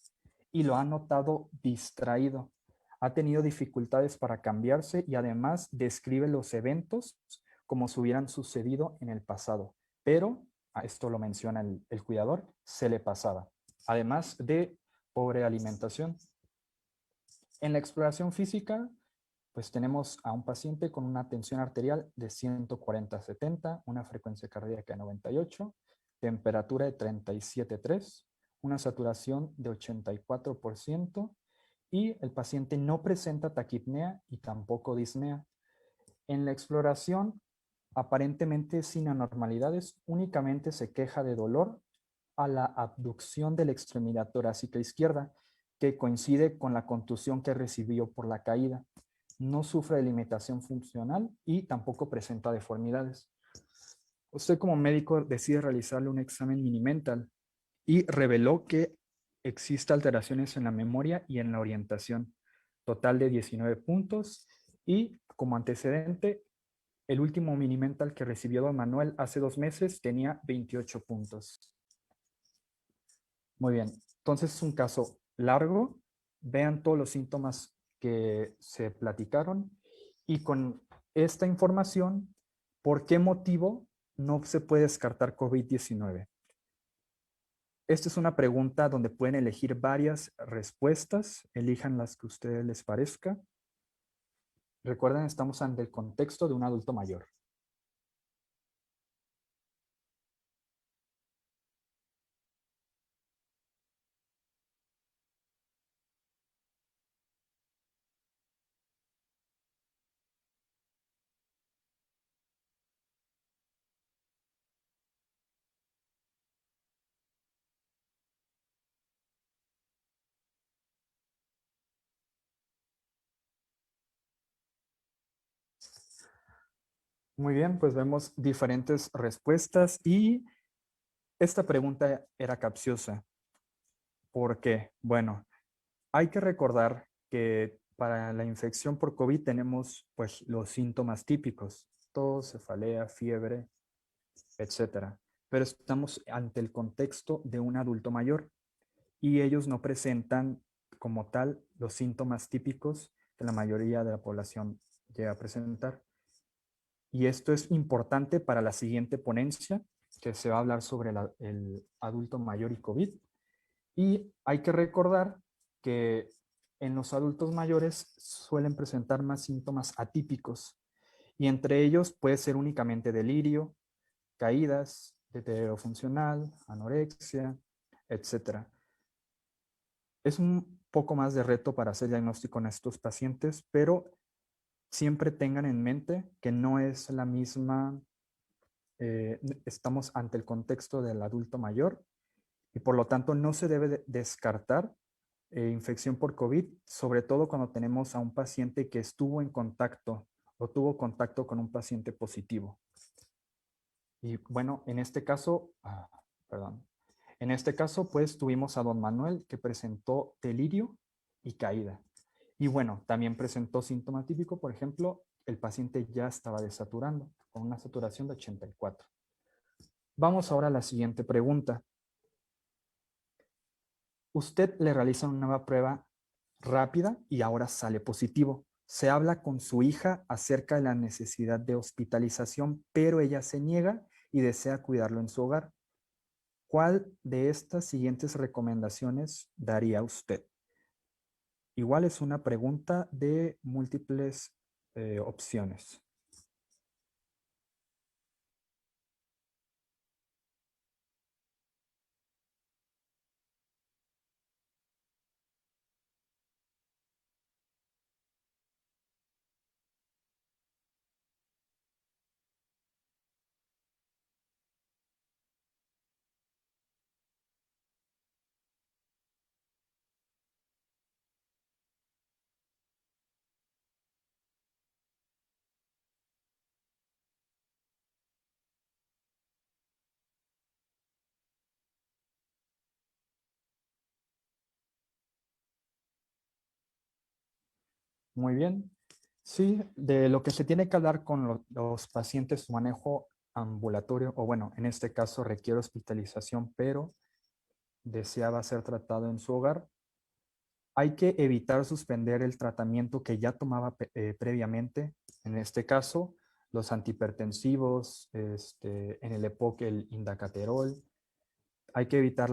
y lo ha notado distraído. Ha tenido dificultades para cambiarse y además describe los eventos como si hubieran sucedido en el pasado. Pero, a esto lo menciona el cuidador, se le pasaba. Además de pobre alimentación. En la exploración física, pues tenemos a un paciente con una tensión arterial de 140/70, una frecuencia cardíaca de 98, temperatura de 37,3, una saturación de 84% y el paciente no presenta taquipnea y tampoco disnea. En la exploración, aparentemente sin anormalidades, únicamente se queja de dolor a la abducción de la extremidad torácica izquierda, que coincide con la contusión que recibió por la caída. No sufre de limitación funcional y tampoco presenta deformidades. Usted como médico decide realizarle un examen minimental y reveló que existen alteraciones en la memoria y en la orientación. Total de 19 puntos y como antecedente, el último minimental que recibió don Manuel hace 2 meses tenía 28 puntos. Muy bien, entonces es un caso largo. Vean todos los síntomas que se platicaron y con esta información, ¿por qué motivo no se puede descartar COVID-19? Esta es una pregunta donde pueden elegir varias respuestas. Elijan las que a ustedes les parezca. Recuerden, estamos ante el contexto de un adulto mayor. Muy bien, pues vemos diferentes respuestas y esta pregunta era capciosa. ¿Por qué? Bueno, hay que recordar que para la infección por COVID tenemos pues los síntomas típicos, tos, cefalea, fiebre, etcétera. Pero estamos ante el contexto de un adulto mayor y ellos no presentan como tal los síntomas típicos que la mayoría de la población llega a presentar. Y esto es importante para la siguiente ponencia, que se va a hablar sobre el adulto mayor y COVID. Y hay que recordar que en los adultos mayores suelen presentar más síntomas atípicos y entre ellos puede ser únicamente delirio, caídas, deterioro funcional, anorexia, etc. Es un poco más de reto para hacer diagnóstico en estos pacientes, pero siempre tengan en mente que no es la misma, estamos ante el contexto del adulto mayor y por lo tanto no se debe descartar infección por COVID, sobre todo cuando tenemos a un paciente que estuvo en contacto o tuvo contacto con un paciente positivo. Y bueno, en este caso, en este caso pues tuvimos a don Manuel que presentó delirio y caída. Y bueno, también presentó síntoma típico, por ejemplo, el paciente ya estaba desaturando, con una saturación de 84. Vamos ahora a la siguiente pregunta. Usted le realiza una nueva prueba rápida y ahora sale positivo. Se habla con su hija acerca de la necesidad de hospitalización, pero ella se niega y desea cuidarlo en su hogar. ¿Cuál de estas siguientes recomendaciones daría usted? Igual es una pregunta de múltiples opciones. Muy bien. Sí, de lo que se tiene que hablar con los pacientes, su manejo ambulatorio, o bueno, en este caso requiere hospitalización, pero deseaba ser tratado en su hogar. Hay que evitar suspender el tratamiento que ya tomaba previamente, en este caso, los antihipertensivos, en el EPOC el indacaterol. Hay que evitar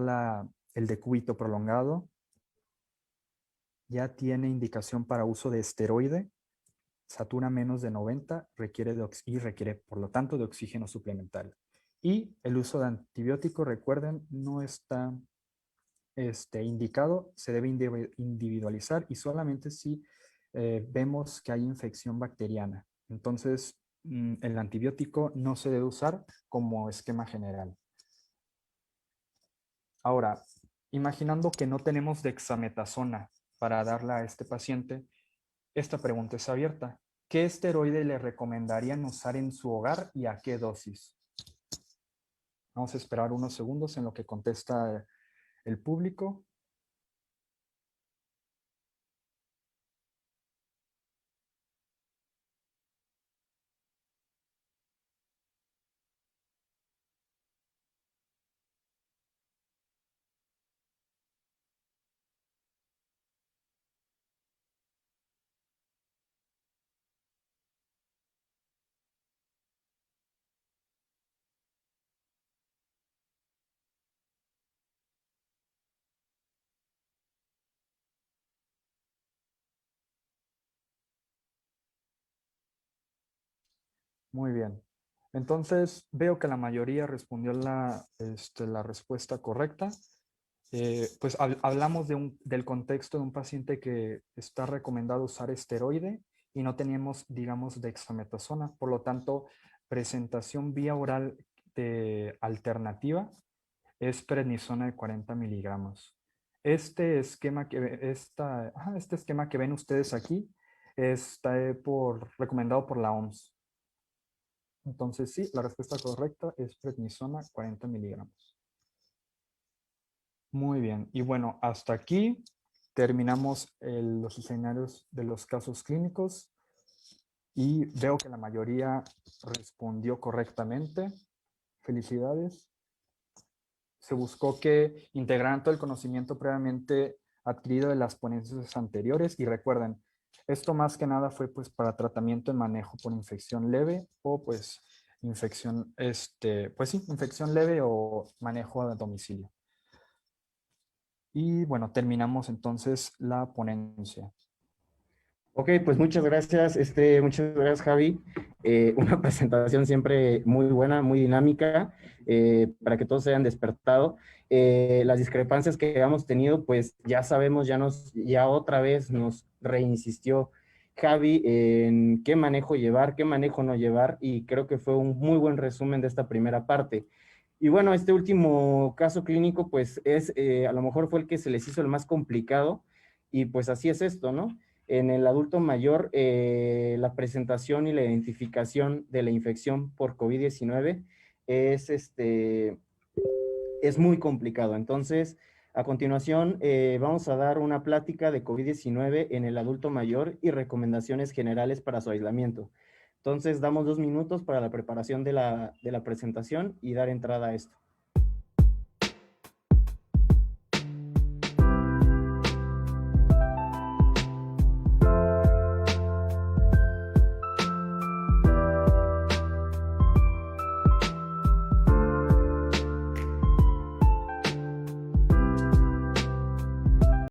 el decúbito prolongado. Ya tiene indicación para uso de esteroide, satura menos de 90, requiere, por lo tanto, de oxígeno suplementario. Y el uso de antibióticos, recuerden, no está indicado, se debe individualizar y solamente si vemos que hay infección bacteriana. Entonces, el antibiótico no se debe usar como esquema general. Ahora, imaginando que no tenemos dexametasona para darla a este paciente, esta pregunta es abierta. ¿Qué esteroide le recomendarían usar en su hogar y a qué dosis? Vamos a esperar unos segundos en lo que contesta el público. Muy bien. Entonces, veo que la mayoría respondió la respuesta correcta. Pues hablamos del contexto de un paciente que está recomendado usar esteroide y no teníamos, digamos, dexametasona. Por lo tanto, presentación vía oral de alternativa es prednisona de 40 miligramos. Este esquema que ven ustedes aquí está recomendado por la OMS. Entonces, sí, la respuesta correcta es prednisona 40 miligramos. Muy bien. Y bueno, hasta aquí terminamos los escenarios de los casos clínicos y veo que la mayoría respondió correctamente. Felicidades. Se buscó que integraran todo el conocimiento previamente adquirido de las ponencias anteriores y recuerden, esto más que nada fue pues para tratamiento en manejo por infección leve o pues infección, pues sí, infección leve o manejo a domicilio. Y bueno, terminamos entonces la ponencia. Ok, pues muchas gracias Javi. Una presentación siempre muy buena, muy dinámica, para que todos se hayan despertado. Las discrepancias que habíamos tenido, pues ya sabemos, ya otra vez nos reinsistió Javi en qué manejo llevar, qué manejo no llevar, y creo que fue un muy buen resumen de esta primera parte. Y bueno, este último caso clínico, pues a lo mejor fue el que se les hizo el más complicado, y pues así es esto, ¿no? En el adulto mayor, la presentación y la identificación de la infección por COVID-19 es muy complicado. Entonces, A continuación, vamos a dar una plática de COVID-19 en el adulto mayor y recomendaciones generales para su aislamiento. Entonces, damos 2 minutos para la preparación de la presentación y dar entrada a esto.